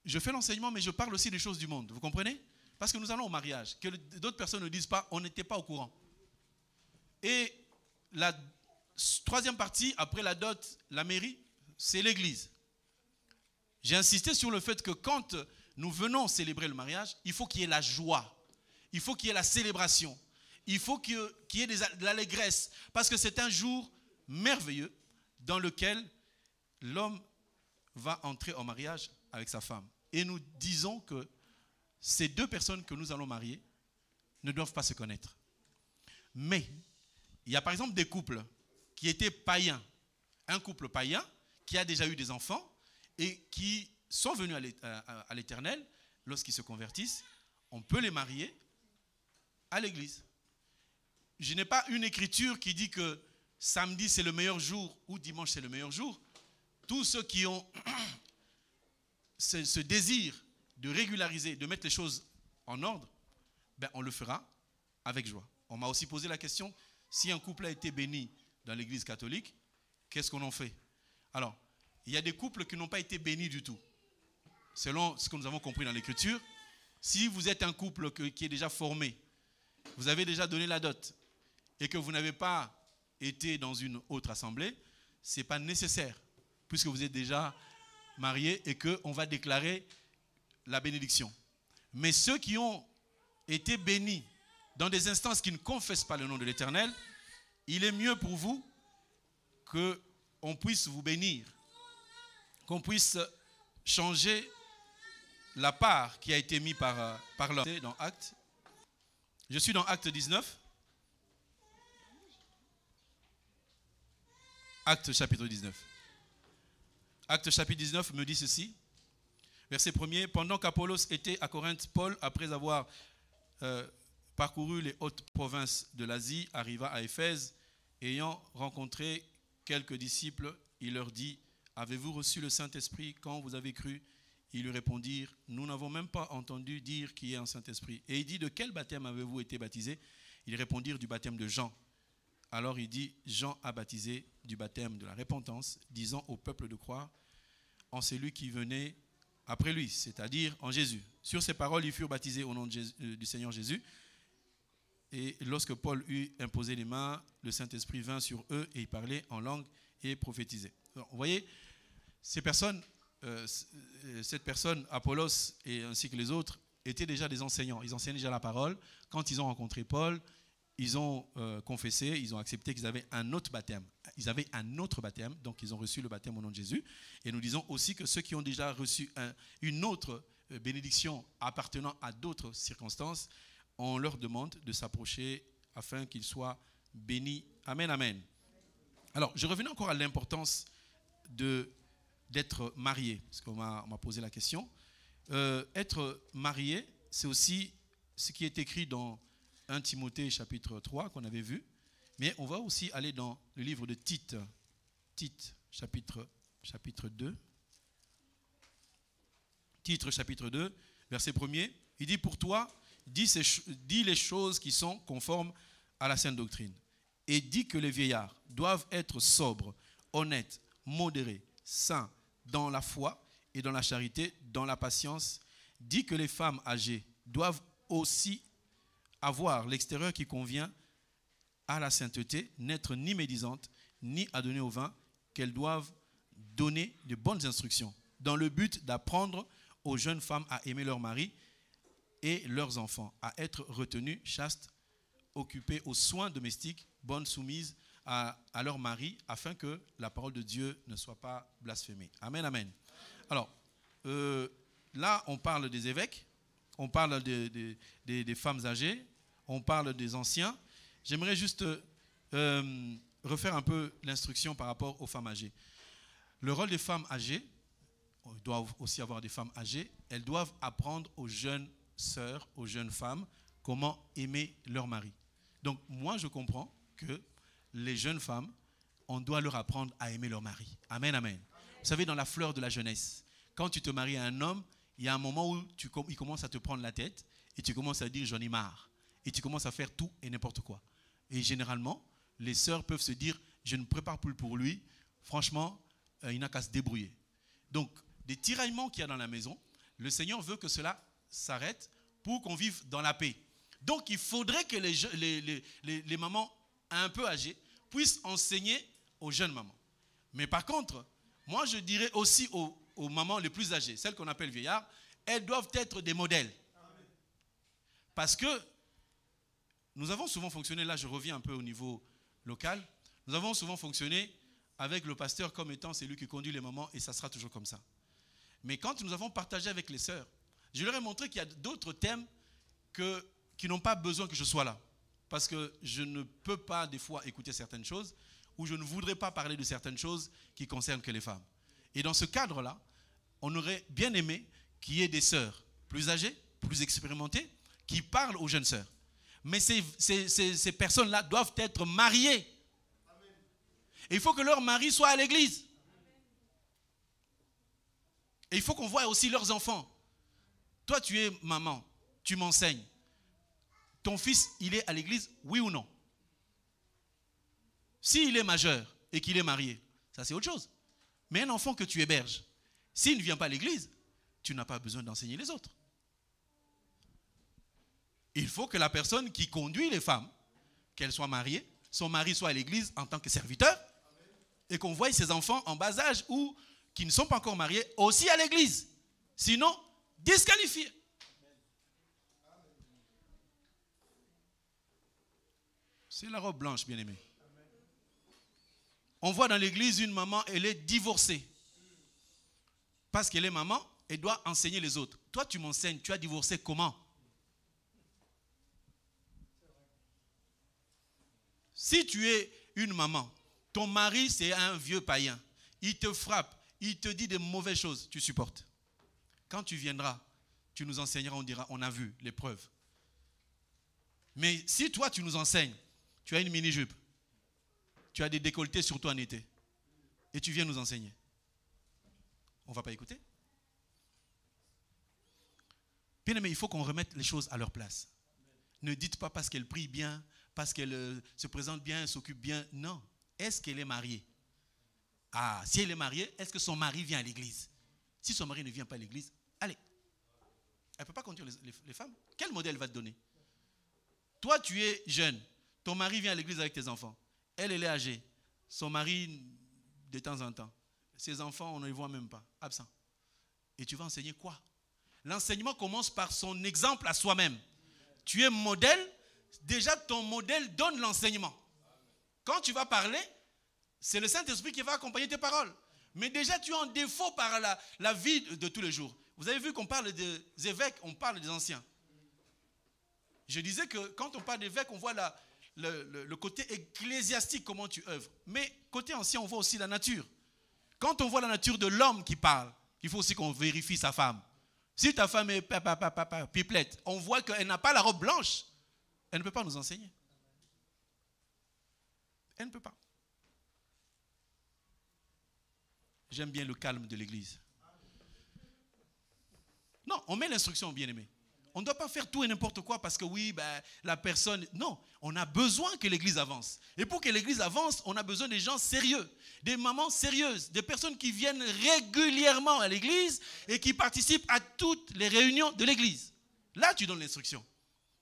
Je fais l'enseignement, mais je parle aussi des choses du monde. Vous comprenez? Parce que nous allons au mariage. Que d'autres personnes ne disent pas, on n'était pas au courant. Et la troisième partie, après la dot, la mairie, c'est l'église. J'ai insisté sur le fait que quand nous venons célébrer le mariage, il faut qu'il y ait la joie. Il faut qu'il y ait la célébration. Il faut qu'il y ait de l'allégresse. Parce que c'est un jour merveilleux dans lequel l'homme va entrer en mariage avec sa femme. Et nous disons que ces deux personnes que nous allons marier ne doivent pas se connaître. Mais il y a par exemple des couples qui étaient païens. Un couple païen qui a déjà eu des enfants et qui sont venus à l'Éternel lorsqu'ils se convertissent. On peut les marier à l'église. Je n'ai pas une écriture qui dit que samedi c'est le meilleur jour ou dimanche c'est le meilleur jour. Tous ceux qui ont ce désir de régulariser, de mettre les choses en ordre, ben on le fera avec joie. On m'a aussi posé la question, si un couple a été béni dans l'église catholique, qu'est-ce qu'on en fait? Alors, il y a des couples qui n'ont pas été bénis du tout. Selon ce que nous avons compris dans l'écriture, si vous êtes un couple qui est déjà formé, vous avez déjà donné la dot, et que vous n'avez pas été dans une autre assemblée, ce n'est pas nécessaire, puisque vous êtes déjà mariés et qu'on va déclarer la bénédiction. Mais ceux qui ont été bénis dans des instances qui ne confessent pas le nom de l'Éternel, il est mieux pour vous qu'on puisse vous bénir, qu'on puisse changer la part qui a été mise par l'homme. Dans Actes. Je suis dans Acte 19. Acte chapitre 19. Acte chapitre 19 me dit ceci. Verset 1er. Pendant qu'Apollos était à Corinthe, Paul, après avoir parcouru les hautes provinces de l'Asie, arriva à Éphèse. Ayant rencontré quelques disciples, il leur dit, avez-vous reçu le Saint-Esprit quand vous avez cru? Ils lui répondirent, nous n'avons même pas entendu dire qu'il y ait un Saint-Esprit. Et il dit, de quel baptême avez-vous été baptisés? Ils répondirent, du baptême de Jean. Alors il dit, Jean a baptisé du baptême de la repentance, disant au peuple de croire en celui qui venait après lui, c'est-à-dire en Jésus. Sur ces paroles, ils furent baptisés au nom de du Seigneur Jésus. Et lorsque Paul eut imposé les mains, le Saint-Esprit vint sur eux et ils parlaient en langue et prophétisaient. Alors, vous voyez, cette personne, Apollos et ainsi que les autres, étaient déjà des enseignants. Ils enseignaient déjà la parole. Quand ils ont rencontré Paul, ils ont confessé, ils ont accepté qu'ils avaient un autre baptême. Ils avaient un autre baptême, donc ils ont reçu le baptême au nom de Jésus. Et nous disons aussi que ceux qui ont déjà reçu une autre bénédiction appartenant à d'autres circonstances, on leur demande de s'approcher afin qu'ils soient bénis. Amen, amen. Alors, je revenais encore à l'importance d'être marié, parce qu'on m'a posé la question. Être marié, c'est aussi ce qui est écrit dans 1 Timothée chapitre 3 qu'on avait vu, mais on va aussi aller dans le livre de Tite, chapitre 2. Titre chapitre 2, verset 1er. Il dit pour toi, dis les choses qui sont conformes à la sainte doctrine. Et dis que les vieillards doivent être sobres, honnêtes, modérés, saints, dans la foi et dans la charité, dans la patience. Dis que les femmes âgées doivent aussi avoir l'extérieur qui convient à la sainteté, n'être ni médisantes, ni à donner au vin, qu'elles doivent donner de bonnes instructions, dans le but d'apprendre aux jeunes femmes à aimer leur mari et leurs enfants, à être retenues, chastes, occupées aux soins domestiques, bonnes, soumises à leur mari, afin que la parole de Dieu ne soit pas blasphémée. Amen, amen. Alors, là, on parle des évêques, on parle des femmes âgées, on parle des anciens. J'aimerais juste refaire un peu l'instruction par rapport aux femmes âgées. Le rôle des femmes âgées, on doit aussi avoir des femmes âgées, elles doivent apprendre aux jeunes sœurs, aux jeunes femmes, comment aimer leur mari. Donc moi je comprends que les jeunes femmes, on doit leur apprendre à aimer leur mari. Amen, amen. Vous savez, dans la fleur de la jeunesse, quand tu te maries à un homme, il y a un moment où il commence à te prendre la tête et tu commences à dire j'en ai marre. Et tu commences à faire tout et n'importe quoi. Et généralement, les sœurs peuvent se dire je ne prépare plus pour lui, franchement, il n'a qu'à se débrouiller. Donc, des tiraillements qu'il y a dans la maison, le Seigneur veut que cela s'arrête pour qu'on vive dans la paix. Donc, il faudrait que les mamans un peu âgées puissent enseigner aux jeunes mamans. Mais par contre, moi je dirais aussi aux mamans les plus âgées, celles qu'on appelle vieillards, elles doivent être des modèles. Parce que nous avons souvent fonctionné, là je reviens un peu au niveau local, nous avons souvent fonctionné avec le pasteur comme étant celui qui conduit les mamans et ça sera toujours comme ça. Mais quand nous avons partagé avec les sœurs, je leur ai montré qu'il y a d'autres thèmes qui n'ont pas besoin que je sois là. Parce que je ne peux pas des fois écouter certaines choses ou je ne voudrais pas parler de certaines choses qui concernent que les femmes. Et dans ce cadre-là, on aurait bien aimé qu'il y ait des sœurs plus âgées, plus expérimentées, qui parlent aux jeunes sœurs. Mais ces personnes-là doivent être mariées. Et il faut que leur mari soit à l'église. Et il faut qu'on voie aussi leurs enfants. Toi, tu es maman, tu m'enseignes. Ton fils, il est à l'église, oui ou non? S'il est majeur et qu'il est marié, ça c'est autre chose. Mais un enfant que tu héberges, s'il ne vient pas à l'église, tu n'as pas besoin d'enseigner les autres. Il faut que la personne qui conduit les femmes, qu'elle soit mariée, son mari soit à l'église en tant que serviteur, et qu'on voie ses enfants en bas âge ou qui ne sont pas encore mariés aussi à l'église. Sinon, disqualifiés. C'est la robe blanche, bien-aimée. On voit dans l'église une maman, elle est divorcée. Parce qu'elle est maman, elle doit enseigner les autres. Toi, tu m'enseignes, tu as divorcé comment? Si tu es une maman, ton mari c'est un vieux païen, il te frappe, il te dit de mauvaises choses, tu supportes. Quand tu viendras, tu nous enseigneras, on dira, on a vu les preuves. Mais si toi tu nous enseignes, tu as une mini-jupe, tu as des décolletés sur toi en été, et tu viens nous enseigner, on ne va pas écouter. Bien aimé, il faut qu'on remette les choses à leur place. Ne dites pas parce qu'elle prie bien, parce qu'elle se présente bien, elle s'occupe bien. Non. Est-ce qu'elle est mariée? Ah, si elle est mariée, est-ce que son mari vient à l'église? Si son mari ne vient pas à l'église, allez. Elle ne peut pas conduire les femmes. Quel modèle va te donner? Toi, tu es jeune. Ton mari vient à l'église avec tes enfants. Elle est âgée. Son mari, de temps en temps. Ses enfants, on ne les voit même pas. Absent. Et tu vas enseigner quoi? L'enseignement commence par son exemple à soi-même. Tu es modèle. Déjà, ton modèle donne l'enseignement. Quand tu vas parler, c'est le Saint-Esprit qui va accompagner tes paroles. Mais déjà, tu es en défaut par la vie de tous les jours. Vous avez vu qu'on parle des évêques, on parle des anciens. Je disais que quand on parle d'évêques, on voit le côté ecclésiastique, comment tu œuvres. Mais côté ancien, on voit aussi la nature. Quand on voit la nature de l'homme qui parle, il faut aussi qu'on vérifie sa femme. Si ta femme est pipelette, on voit qu'elle n'a pas la robe blanche. Elle ne peut pas nous enseigner. Elle ne peut pas. J'aime bien le calme de l'église. Non, on met l'instruction, bien-aimé. On ne doit pas faire tout et n'importe quoi parce que oui, la personne... Non, on a besoin que l'église avance. Et pour que l'église avance, on a besoin des gens sérieux, des mamans sérieuses, des personnes qui viennent régulièrement à l'église et qui participent à toutes les réunions de l'église. Là, tu donnes l'instruction.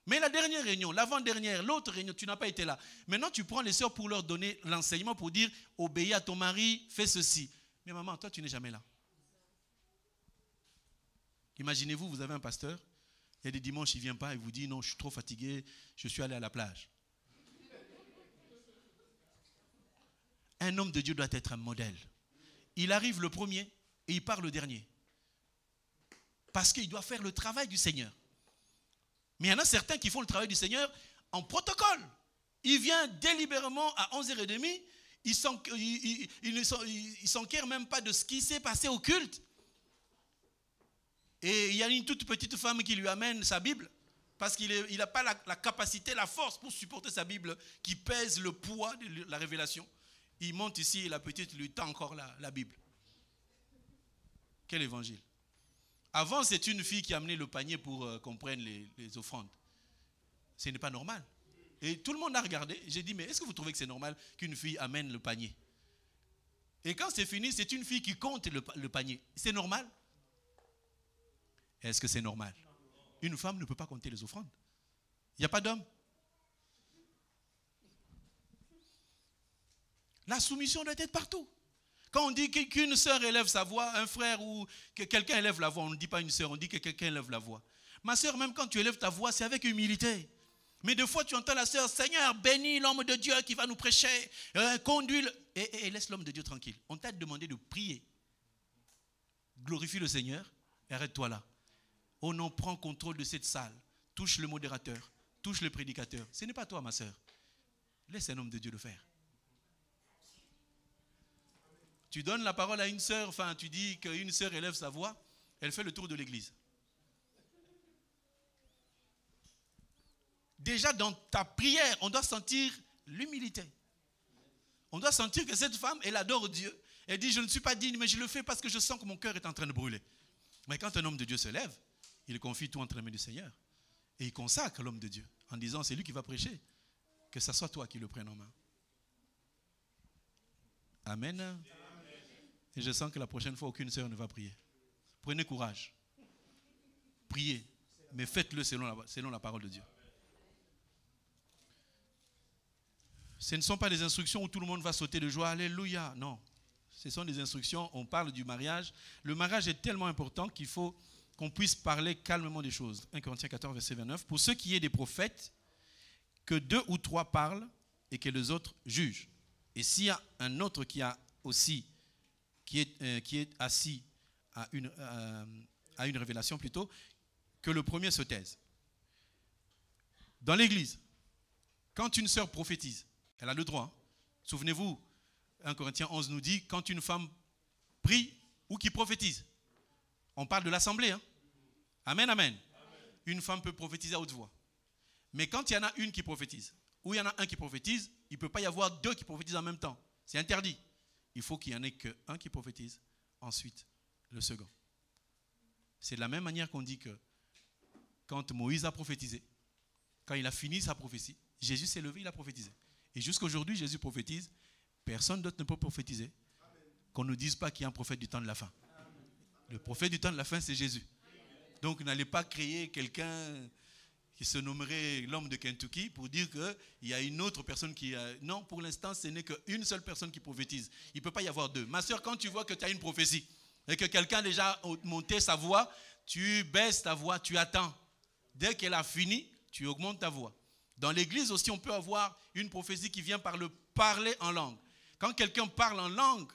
Mais la dernière réunion, l'avant-dernière, l'autre réunion, tu n'as pas été là. Maintenant, tu prends les sœurs pour leur donner l'enseignement, pour dire, obéis à ton mari, fais ceci. Mais maman, toi, tu n'es jamais là. Imaginez-vous, vous avez un pasteur, il y a des dimanches, il ne vient pas, il vous dit, non, je suis trop fatigué, je suis allé à la plage. Un homme de Dieu doit être un modèle. Il arrive le premier et il part le dernier. Parce qu'il doit faire le travail du Seigneur. Mais il y en a certains qui font le travail du Seigneur en protocole. Il vient délibérément à 11h30, il ne s'enquiert même pas de ce qui s'est passé au culte. Et il y a une toute petite femme qui lui amène sa Bible, parce qu'il n'a pas la capacité, la force pour supporter sa Bible, qui pèse le poids de la révélation. Il monte ici et la petite lui tend encore la Bible. Quel évangile. Avant, c'est une fille qui amenait le panier pour qu'on prenne les offrandes. Ce n'est pas normal. Et tout le monde a regardé. J'ai dit, mais est-ce que vous trouvez que c'est normal qu'une fille amène le panier? Et quand c'est fini, c'est une fille qui compte le panier. C'est normal? Est-ce que c'est normal? Une femme ne peut pas compter les offrandes. Il n'y a pas d'homme. La soumission doit être partout. Quand on dit qu'une sœur élève sa voix, un frère ou que quelqu'un élève la voix, on ne dit pas une sœur, on dit que quelqu'un élève la voix. Ma sœur, même quand tu élèves ta voix, c'est avec humilité. Mais des fois, tu entends la sœur, Seigneur, bénis l'homme de Dieu qui va nous prêcher, conduis-le. Et laisse l'homme de Dieu tranquille. On t'a demandé de prier. Glorifie le Seigneur et arrête-toi là. Oh non, prends contrôle de cette salle. Touche le modérateur, touche le prédicateur. Ce n'est pas toi, ma sœur. Laisse un homme de Dieu le faire. Tu donnes la parole à une sœur, enfin tu dis qu'une sœur élève sa voix, elle fait le tour de l'église. Déjà dans ta prière, on doit sentir l'humilité. On doit sentir que cette femme, elle adore Dieu. Elle dit, je ne suis pas digne, mais je le fais parce que je sens que mon cœur est en train de brûler. Mais quand un homme de Dieu se lève, il confie tout entre les mains du Seigneur. Et il consacre l'homme de Dieu en disant, c'est lui qui va prêcher. Que ce soit toi qui le prennes en main. Amen. Amen. Et je sens que la prochaine fois, aucune sœur ne va prier. Prenez courage. Priez. Mais faites-le selon la parole de Dieu. Ce ne sont pas des instructions où tout le monde va sauter de joie. Alléluia. Non. Ce sont des instructions. On parle du mariage. Le mariage est tellement important qu'il faut qu'on puisse parler calmement des choses. 1 Corinthiens 14, verset 29. Pour ceux qui est des prophètes, que 2 ou 3 parlent et que les autres jugent. Et s'il y a un autre qui est assis à une révélation plutôt, que le premier se taise. Dans l'église, quand une sœur prophétise, elle a le droit. Hein. Souvenez-vous, 1 Corinthiens 11 nous dit, quand une femme prie ou qui prophétise, on parle de l'assemblée. Hein? Amen, amen. Une femme peut prophétiser à haute voix. Mais quand il y en a une qui prophétise, ou il y en a un qui prophétise, il ne peut pas y avoir 2 qui prophétisent en même temps. C'est interdit. Il faut qu'il n'y en ait qu'un qui prophétise, ensuite le second. C'est de la même manière qu'on dit que quand Moïse a prophétisé, quand il a fini sa prophétie, Jésus s'est levé, il a prophétisé. Et jusqu'à aujourd'hui, Jésus prophétise. Personne d'autre ne peut prophétiser. Qu'on ne dise pas qu'il y a un prophète du temps de la fin. Le prophète du temps de la fin, c'est Jésus. Donc, n'allez pas créer quelqu'un qui se nommerait l'homme de Kentucky pour dire qu'il y a une autre personne qui... Non, pour l'instant, ce n'est qu'une seule personne qui prophétise. Il ne peut pas y avoir 2. Ma soeur, quand tu vois que tu as une prophétie et que quelqu'un a déjà monté sa voix, tu baisses ta voix, tu attends. Dès qu'elle a fini, tu augmentes ta voix. Dans l'église aussi, on peut avoir une prophétie qui vient par le parler en langue. Quand quelqu'un parle en langue,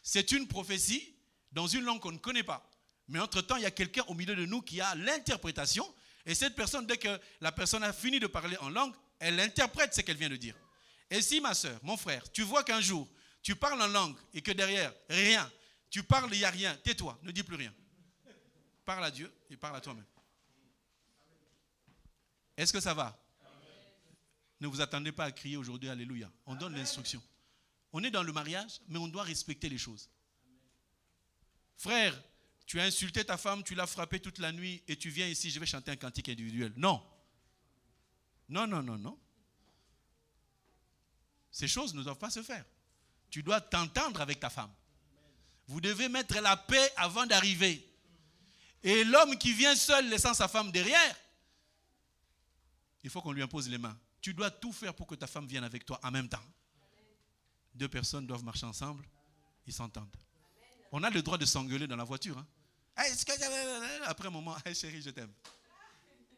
c'est une prophétie dans une langue qu'on ne connaît pas. Mais entre-temps, il y a quelqu'un au milieu de nous qui a l'interprétation. Et cette personne, dès que la personne a fini de parler en langue, elle interprète ce qu'elle vient de dire. Et si, ma soeur, mon frère, tu vois qu'un jour, tu parles en langue et que derrière, rien, tu parles, il n'y a rien, tais-toi, ne dis plus rien. Parle à Dieu et parle à toi-même. Est-ce que ça va? Ne vous attendez pas à crier aujourd'hui, alléluia. On donne l'instruction. On est dans le mariage, mais on doit respecter les choses. Frère, Tu as insulté ta femme, tu l'as frappée toute la nuit et tu viens ici, je vais chanter un cantique individuel. Non. Non, non, non, non. Ces choses ne doivent pas se faire. Tu dois t'entendre avec ta femme. Vous devez mettre la paix avant d'arriver. Et l'homme qui vient seul laissant sa femme derrière, il faut qu'on lui impose les mains. Tu dois tout faire pour que ta femme vienne avec toi en même temps. Deux personnes doivent marcher ensemble, ils s'entendent. On a le droit de s'engueuler dans la voiture. Hein. Après un moment, hey, chérie, je t'aime.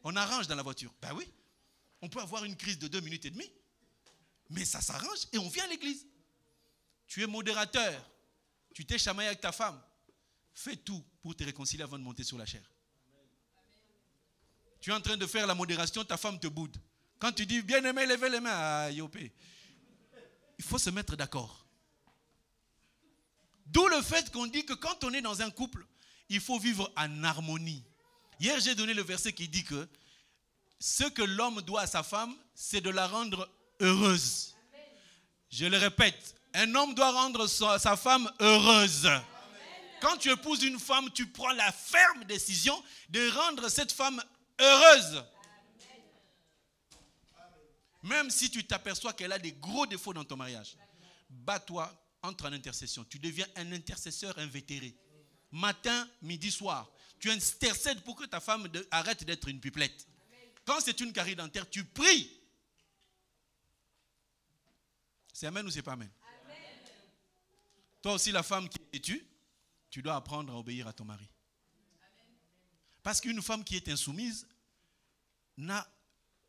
On arrange dans la voiture. Ben oui, on peut avoir une crise de 2 minutes et demie, mais ça s'arrange et on vient à l'église. Tu es modérateur, tu t'es chamaillé avec ta femme. Fais tout pour te réconcilier avant de monter sur la chair. Tu es en train de faire la modération, ta femme te boude. Quand tu dis, bien aimé, levez les mains, ah, yopé. Il faut se mettre d'accord. D'où le fait qu'on dit que quand on est dans un couple, il faut vivre en harmonie. Hier, j'ai donné le verset qui dit que ce que l'homme doit à sa femme, c'est de la rendre heureuse. Je le répète, un homme doit rendre sa femme heureuse. Quand tu épouses une femme, tu prends la ferme décision de rendre cette femme heureuse. Même si tu t'aperçois qu'elle a des gros défauts dans ton mariage, bats-toi, entre en intercession. Tu deviens un intercesseur invétéré. Matin, midi, soir. Tu intercèdes pour que ta femme arrête d'être une pipelette. Quand c'est une carie dentaire, tu pries. C'est amen ou c'est pas amen? Amen. Toi aussi, la femme qui est têtue, tu dois apprendre à obéir à ton mari. Parce qu'une femme qui est insoumise n'a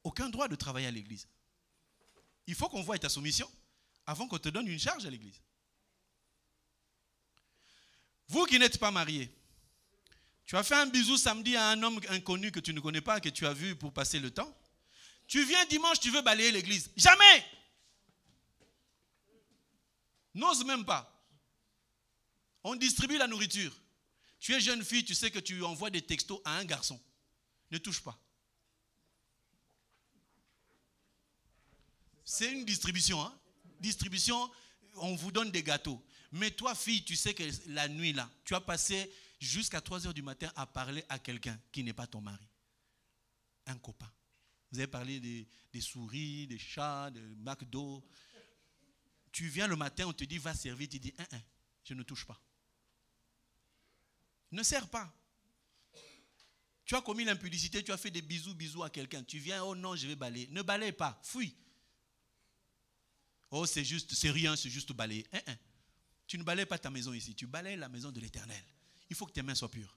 aucun droit de travailler à l'église. Il faut qu'on voie ta soumission avant qu'on te donne une charge à l'église. Vous qui n'êtes pas mariés, tu as fait un bisou samedi à un homme inconnu que tu ne connais pas, que tu as vu pour passer le temps. Tu viens dimanche, tu veux balayer l'église. Jamais! N'ose même pas. On distribue la nourriture. Tu es jeune fille, tu sais que tu envoies des textos à un garçon. Ne touche pas. C'est une distribution. Hein? Distribution, on vous donne des gâteaux. Mais toi, fille, tu sais que la nuit, là, tu as passé jusqu'à 3 heures du matin à parler à quelqu'un qui n'est pas ton mari. Un copain. Vous avez parlé des souris, des chats, de McDo. Tu viens le matin, on te dit, va servir. Tu dis, je ne touche pas. Ne sers pas. Tu as commis l'impudicité, tu as fait des bisous à quelqu'un. Tu viens, oh non, je vais balayer. Ne balaye pas, fuis. Oh, c'est rien, c'est juste balayer. Tu ne balayes pas ta maison ici, tu balayes la maison de l'Éternel. Il faut que tes mains soient pures.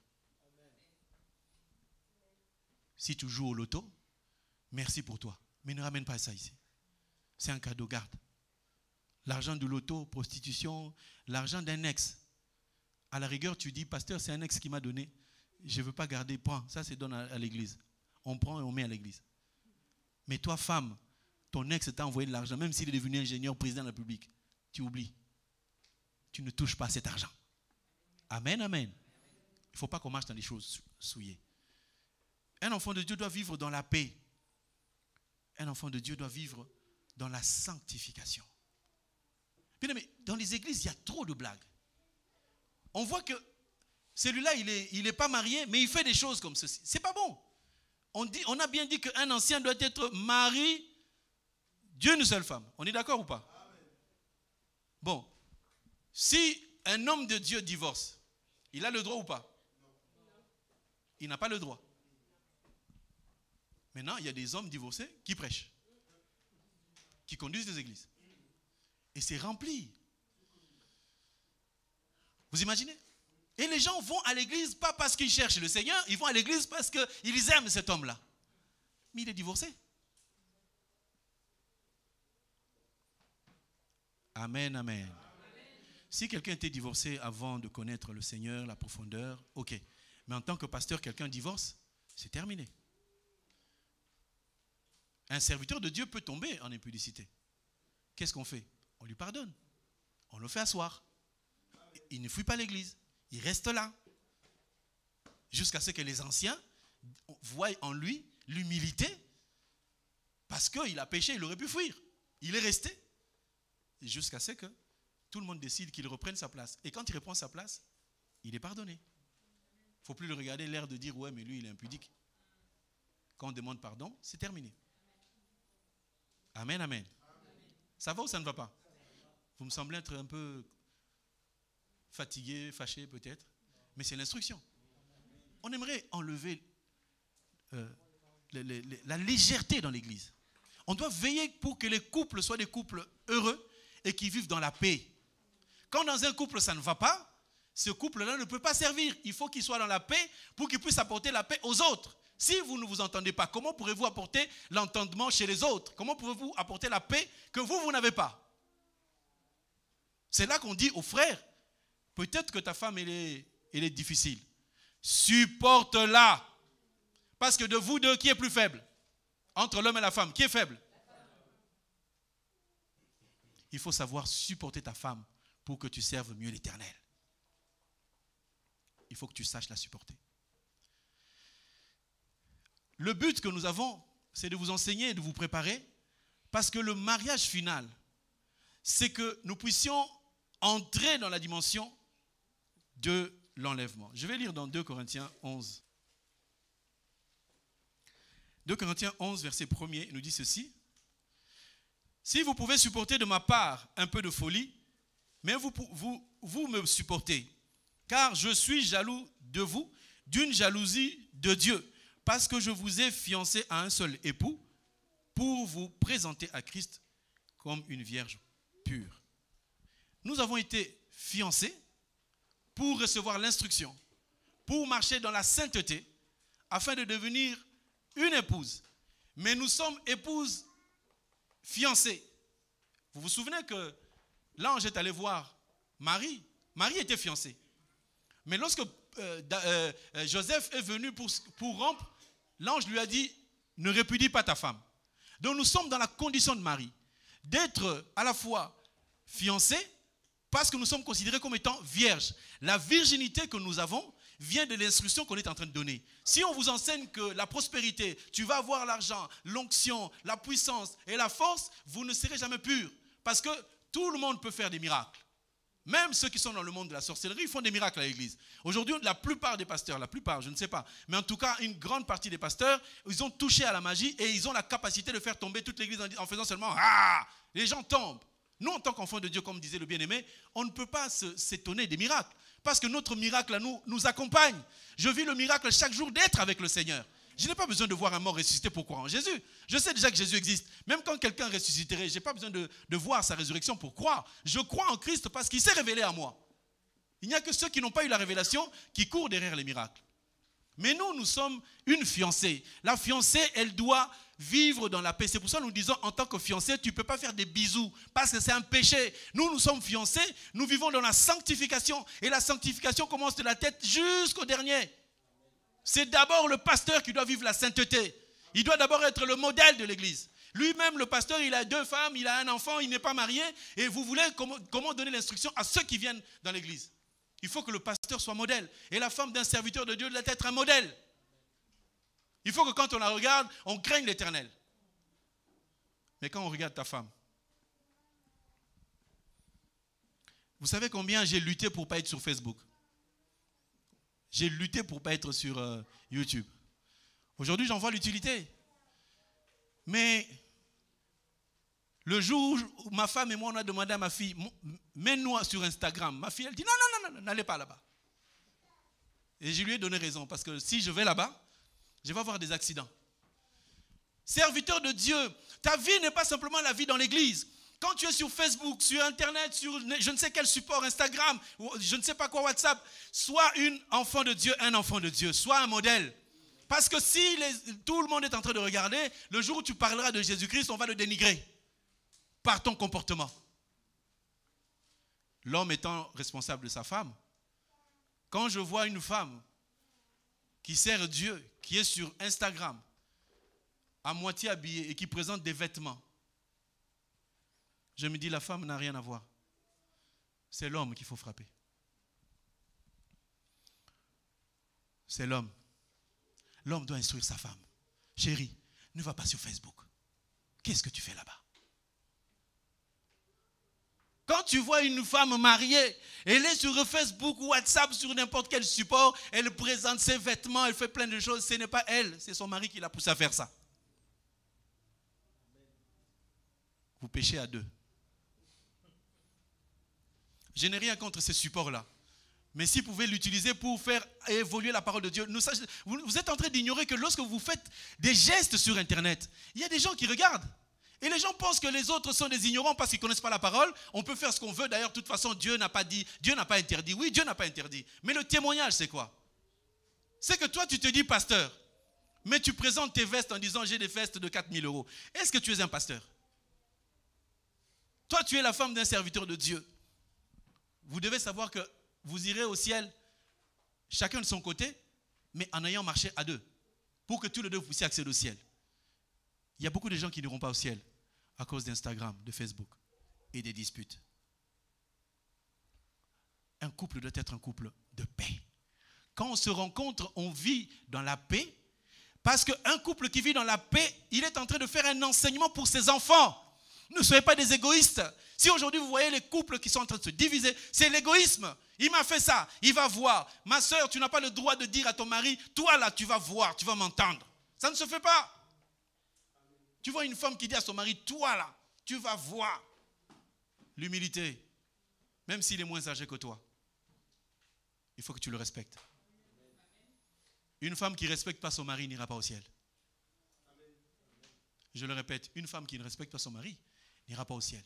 Si tu joues au loto, merci pour toi. Mais ne ramène pas ça ici. C'est un cadeau, garde. L'argent du loto, prostitution, l'argent d'un ex. À la rigueur, tu dis, pasteur, c'est un ex qui m'a donné. Je ne veux pas garder, prends. Ça, c'est donné à l'église. On prend et on met à l'église. Mais toi, femme, ton ex t'a envoyé de l'argent, même s'il est devenu ingénieur, président de la République. Tu oublies. Tu ne touches pas cet argent. Amen, amen. Il ne faut pas qu'on marche dans des choses souillées. Un enfant de Dieu doit vivre dans la paix. Un enfant de Dieu doit vivre dans la sanctification. Bien, mais dans les églises, il y a trop de blagues. On voit que celui-là, il est pas marié, mais il fait des choses comme ceci. C'est pas bon. On a bien dit qu'un ancien doit être mari d'une seule femme. On est d'accord ou pas? Bon. Si un homme de Dieu divorce, il a le droit ou pas? Il n'a pas le droit. Maintenant, il y a des hommes divorcés qui prêchent, qui conduisent des églises. Et c'est rempli. Vous imaginez? Et les gens vont à l'église pas parce qu'ils cherchent le Seigneur, ils vont à l'église parce qu'ils aiment cet homme-là. Mais il est divorcé. Amen, amen. Si quelqu'un était divorcé avant de connaître le Seigneur, la profondeur, ok. Mais en tant que pasteur, quelqu'un divorce, c'est terminé. Un serviteur de Dieu peut tomber en impudicité. Qu'est-ce qu'on fait? On lui pardonne. On le fait asseoir. Il ne fuit pas l'église. Il reste là. Jusqu'à ce que les anciens voient en lui l'humilité. Parce qu'il a péché, il aurait pu fuir. Il est resté. Jusqu'à ce que tout le monde décide qu'il reprenne sa place. Et quand il reprend sa place, il est pardonné. ne faut plus le regarder, l'air de dire, ouais, mais lui, il est impudique. Quand on demande pardon, c'est terminé. Amen, amen. Ça va ou ça ne va pas? Vous me semblez être un peu fatigué, fâché peut-être, mais c'est l'instruction. On aimerait enlever la légèreté dans l'église. On doit veiller pour que les couples soient des couples heureux et qui vivent dans la paix. Quand dans un couple ça ne va pas, ce couple-là ne peut pas servir. Il faut qu'il soit dans la paix pour qu'il puisse apporter la paix aux autres. Si vous ne vous entendez pas, comment pourrez-vous apporter l'entendement chez les autres? Comment pouvez-vous apporter la paix que vous n'avez pas? C'est là qu'on dit aux frères, peut-être que ta femme, elle est difficile. Supporte-la. Parce que de vous deux, qui est plus faible? Entre l'homme et la femme, qui est faible? Il faut savoir supporter ta femme pour que tu serves mieux l'Éternel. Il faut que tu saches la supporter. Le but que nous avons, c'est de vous enseigner et de vous préparer, parce que le mariage final, c'est que nous puissions entrer dans la dimension de l'enlèvement. Je vais lire dans 2 Corinthiens 11. 2 Corinthiens 11, verset 1er, il nous dit ceci. Si vous pouvez supporter de ma part un peu de folie, mais vous me supportez, car je suis jaloux de vous, d'une jalousie de Dieu, parce que je vous ai fiancé à un seul époux, pour vous présenter à Christ comme une vierge pure. Nous avons été fiancés pour recevoir l'instruction, pour marcher dans la sainteté, afin de devenir une épouse. Mais nous sommes épouses fiancées. Vous vous souvenez que l'ange est allé voir Marie. Marie était fiancée. Mais lorsque Joseph est venu pour rompre, l'ange lui a dit, ne répudie pas ta femme. Donc nous sommes dans la condition de Marie, d'être à la fois fiancés, parce que nous sommes considérés comme étant vierges. La virginité que nous avons vient de l'instruction qu'on est en train de donner. Si on vous enseigne que la prospérité, tu vas avoir l'argent, l'onction, la puissance et la force, vous ne serez jamais purs. Parce que tout le monde peut faire des miracles. Même ceux qui sont dans le monde de la sorcellerie font des miracles à l'église. Aujourd'hui, la plupart des pasteurs, je ne sais pas, mais en tout cas, une grande partie des pasteurs, ils ont touché à la magie et ils ont la capacité de faire tomber toute l'église en faisant seulement « Ah !» Les gens tombent. Nous, en tant qu'enfants de Dieu, comme disait le bien-aimé, on ne peut pas s'étonner des miracles. Parce que notre miracle nous accompagne. Je vis le miracle chaque jour d'être avec le Seigneur. Je n'ai pas besoin de voir un mort ressuscité pour croire en Jésus. Je sais déjà que Jésus existe. Même quand quelqu'un ressusciterait, je n'ai pas besoin de voir sa résurrection pour croire. Je crois en Christ parce qu'il s'est révélé à moi. Il n'y a que ceux qui n'ont pas eu la révélation qui courent derrière les miracles. Mais nous sommes une fiancée. La fiancée, elle doit vivre dans la paix. C'est pour ça que nous disons, en tant que fiancée, tu ne peux pas faire des bisous, parce que c'est un péché. Nous sommes fiancés, nous vivons dans la sanctification. Et la sanctification commence de la tête jusqu'au dernier. C'est d'abord le pasteur qui doit vivre la sainteté. Il doit d'abord être le modèle de l'église. Lui-même, le pasteur, il a 2 femmes, il a un enfant, il n'est pas marié. Et vous voulez comment donner l'instruction à ceux qui viennent dans l'église? Il faut que le pasteur soit modèle. Et la femme d'un serviteur de Dieu doit être un modèle. Il faut que quand on la regarde, on craigne l'Éternel. Mais quand on regarde ta femme, vous savez combien j'ai lutté pour ne pas être sur Facebook? J'ai lutté pour ne pas être sur YouTube. Aujourd'hui, j'en vois l'utilité. Mais le jour où ma femme et moi, on a demandé à ma fille, mets-nous sur Instagram. Ma fille, elle dit, non, n'allez pas là-bas. Et je lui ai donné raison, parce que si je vais là-bas, je vais avoir des accidents. Serviteur de Dieu, ta vie n'est pas simplement la vie dans l'église. Quand tu es sur Facebook, sur Internet, sur je ne sais quel support, Instagram, ou je ne sais pas quoi, WhatsApp, sois un enfant de Dieu, sois un modèle. Parce que si tout le monde est en train de regarder, le jour où tu parleras de Jésus-Christ, on va le dénigrer par ton comportement. L'homme étant responsable de sa femme, quand je vois une femme qui sert Dieu, qui est sur Instagram, à moitié habillée et qui présente des vêtements, je me dis, la femme n'a rien à voir. C'est l'homme qu'il faut frapper. C'est l'homme. L'homme doit instruire sa femme. Chérie, ne va pas sur Facebook. Qu'est-ce que tu fais là-bas? Quand tu vois une femme mariée, elle est sur Facebook, WhatsApp, sur n'importe quel support, elle présente ses vêtements, elle fait plein de choses. Ce n'est pas elle, c'est son mari qui l'a poussée à faire ça. Vous péchez à deux. Je n'ai rien contre ces supports-là. Mais si vous pouvez l'utiliser pour faire évoluer la parole de Dieu, vous êtes en train d'ignorer que lorsque vous faites des gestes sur Internet, il y a des gens qui regardent. Et les gens pensent que les autres sont des ignorants parce qu'ils ne connaissent pas la parole. On peut faire ce qu'on veut. D'ailleurs, de toute façon, Dieu n'a pas dit, Dieu n'a pas interdit. Oui, Dieu n'a pas interdit. Mais le témoignage, c'est quoi? C'est que toi, tu te dis pasteur, mais tu présentes tes vestes en disant j'ai des vestes de 4 000 €. Est-ce que tu es un pasteur? Toi, tu es la femme d'un serviteur de Dieu. Vous devez savoir que vous irez au ciel, chacun de son côté, mais en ayant marché à deux, pour que tous les deux vous puissiez accéder au ciel. Il y a beaucoup de gens qui n'iront pas au ciel à cause d'Instagram, de Facebook et des disputes. Un couple doit être un couple de paix. Quand on se rencontre, on vit dans la paix, parce qu'un couple qui vit dans la paix, il est en train de faire un enseignement pour ses enfants. Ne soyez pas des égoïstes. Si aujourd'hui vous voyez les couples qui sont en train de se diviser, c'est l'égoïsme. Il m'a fait ça, il va voir. Ma soeur, tu n'as pas le droit de dire à ton mari, toi là, tu vas voir, tu vas m'entendre. Ça ne se fait pas. Tu vois une femme qui dit à son mari, toi là, tu vas voir. L'humilité, même s'il est moins âgé que toi, il faut que tu le respectes. Une femme qui ne respecte pas son mari n'ira pas au ciel. Je le répète, une femme qui ne respecte pas son mari n'ira pas au ciel.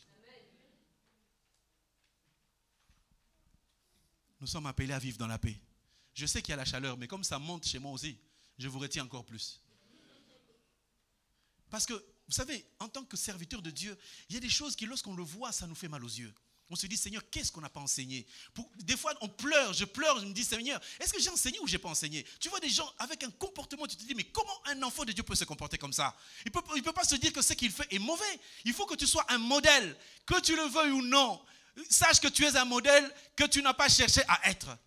Nous sommes appelés à vivre dans la paix. Je sais qu'il y a la chaleur, mais comme ça monte chez moi aussi, je vous retiens encore plus. Parce que, vous savez, en tant que serviteur de Dieu, il y a des choses qui, lorsqu'on le voit, ça nous fait mal aux yeux. On se dit, Seigneur, qu'est-ce qu'on n'a pas enseigné? Des fois, on pleure, je me dis, Seigneur, est-ce que j'ai enseigné ou je n'ai pas enseigné? Tu vois des gens avec un comportement, tu te dis, mais comment un enfant de Dieu peut se comporter comme ça? Il ne peut pas se dire que ce qu'il fait est mauvais. Il faut que tu sois un modèle, que tu le veuilles ou non. Sache que tu es un modèle que tu n'as pas cherché à être.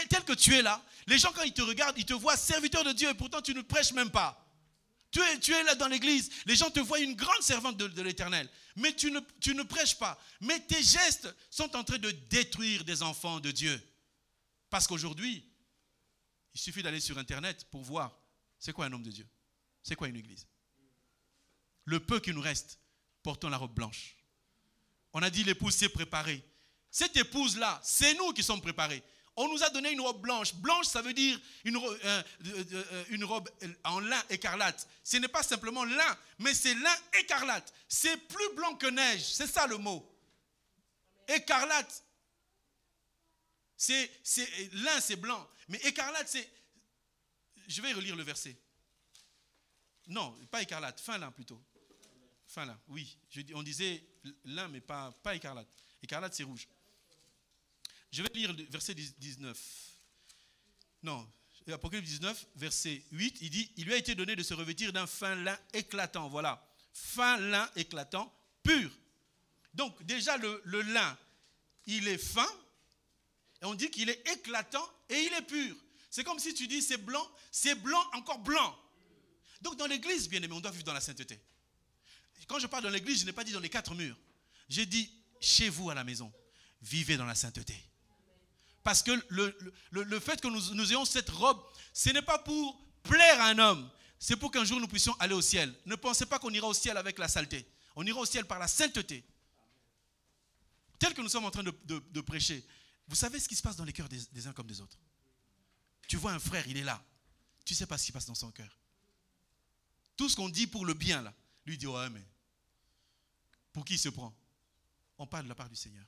Tel que tu es là, les gens, quand ils te regardent, ils te voient serviteur de Dieu et pourtant tu ne prêches même pas. Tu es là dans l'église, les gens te voient une grande servante de l'Éternel, mais tu ne prêches pas. Mais tes gestes sont en train de détruire des enfants de Dieu. Parce qu'aujourd'hui, il suffit d'aller sur Internet pour voir c'est quoi un homme de Dieu, c'est quoi une église. Le peu qui nous reste, portons la robe blanche. On a dit l'épouse s'est préparée. Cette épouse-là, c'est nous qui sommes préparés. On nous a donné une robe blanche. Blanche, ça veut dire une robe en lin écarlate. Ce n'est pas simplement lin, mais c'est lin écarlate. C'est plus blanc que neige. C'est ça le mot. Écarlate. Lin, c'est blanc. Mais écarlate, c'est... Je vais relire le verset. Non, pas écarlate. Fin lin plutôt. Fin lin, oui. On disait lin, mais pas écarlate. Écarlate, c'est rouge. Je vais lire le verset 19. Non, Apocalypse 19, verset 8, il dit, il lui a été donné de se revêtir d'un fin lin éclatant. Voilà, fin lin éclatant, pur. Donc déjà le lin, il est fin, et on dit qu'il est éclatant et il est pur. C'est comme si tu dis c'est blanc encore blanc. Donc dans l'église, bien aimé, on doit vivre dans la sainteté. Quand je parle dans l'église, je n'ai pas dit dans les 4 murs. J'ai dit chez vous à la maison, vivez dans la sainteté. Parce que le fait que nous ayons cette robe, ce n'est pas pour plaire à un homme. C'est pour qu'un jour nous puissions aller au ciel. Ne pensez pas qu'on ira au ciel avec la saleté. On ira au ciel par la sainteté. Tel que nous sommes en train de prêcher. Vous savez ce qui se passe dans les cœurs des uns comme des autres. Tu vois un frère, il est là. Tu ne sais pas ce qui se passe dans son cœur. Tout ce qu'on dit pour le bien, là, lui dit, ouais, mais pour qui il se prend? On parle de la part du Seigneur.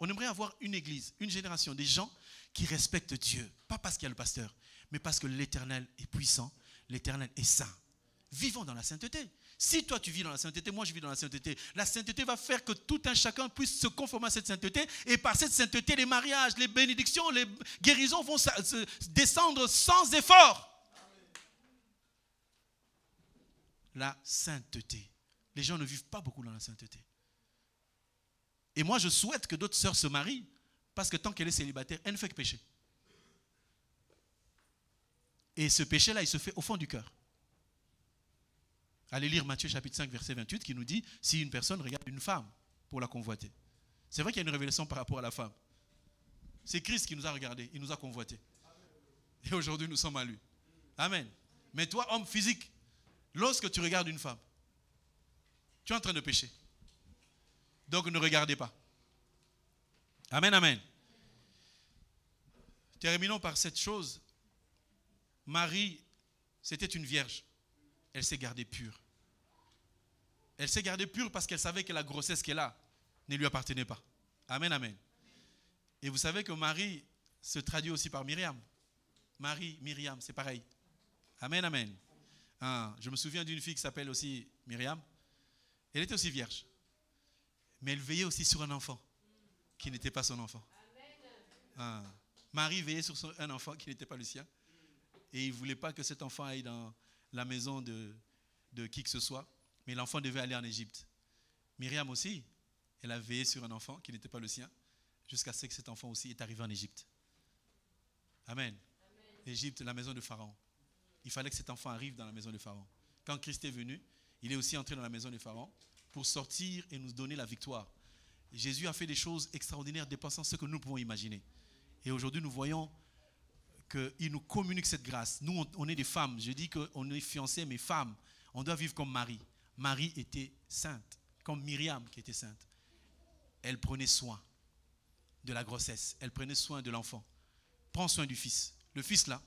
On aimerait avoir une église, une génération, des gens qui respectent Dieu. Pas parce qu'il y a le pasteur, mais parce que l'Éternel est puissant, l'Éternel est saint. Vivons dans la sainteté. Si toi tu vis dans la sainteté, moi je vis dans la sainteté va faire que tout un chacun puisse se conformer à cette sainteté. Et par cette sainteté, les mariages, les bénédictions, les guérisons vont descendre sans effort. La sainteté. Les gens ne vivent pas beaucoup dans la sainteté. Et moi, je souhaite que d'autres sœurs se marient, parce que tant qu'elle est célibataire, elle ne fait que pécher. Et ce péché-là, il se fait au fond du cœur. Allez lire Matthieu chapitre 5, verset 28, qui nous dit, si une personne regarde une femme pour la convoiter, C'est vrai qu'il y a une révélation par rapport à la femme. C'est Christ qui nous a regardés, il nous a convoités. Et aujourd'hui, nous sommes à lui. Amen. Mais toi, homme physique, lorsque tu regardes une femme, tu es en train de pécher. Donc ne regardez pas. Amen, amen. Terminons par cette chose. Marie, c'était une vierge. Elle s'est gardée pure. Elle s'est gardée pure parce qu'elle savait que la grossesse qu'elle a ne lui appartenait pas. Amen, amen. Et vous savez que Marie se traduit aussi par Myriam. Marie, Myriam, c'est pareil. Amen, amen. Je me souviens d'une fille qui s'appelle aussi Myriam. Elle était aussi vierge. Mais elle veillait aussi sur un enfant qui n'était pas son enfant. Marie veillait sur un enfant qui n'était pas le sien. Et il ne voulait pas que cet enfant aille dans la maison de qui que ce soit. Mais l'enfant devait aller en Égypte. Myriam aussi, elle a veillé sur un enfant qui n'était pas le sien, jusqu'à ce que cet enfant aussi est arrivé en Égypte. Amen. L'Égypte, la maison de Pharaon. Il fallait que cet enfant arrive dans la maison de Pharaon. Quand Christ est venu, il est aussi entré dans la maison de Pharaon pour sortir et nous donner la victoire. Jésus a fait des choses extraordinaires dépassant ce que nous pouvons imaginer. Et aujourd'hui, nous voyons qu'il nous communique cette grâce. Nous, on est des femmes. Je dis qu'on est fiancés, mais femmes. On doit vivre comme Marie. Marie était sainte, comme Myriam qui était sainte. Elle prenait soin de la grossesse. Elle prenait soin de l'enfant. Prends soin du fils. Le fils là,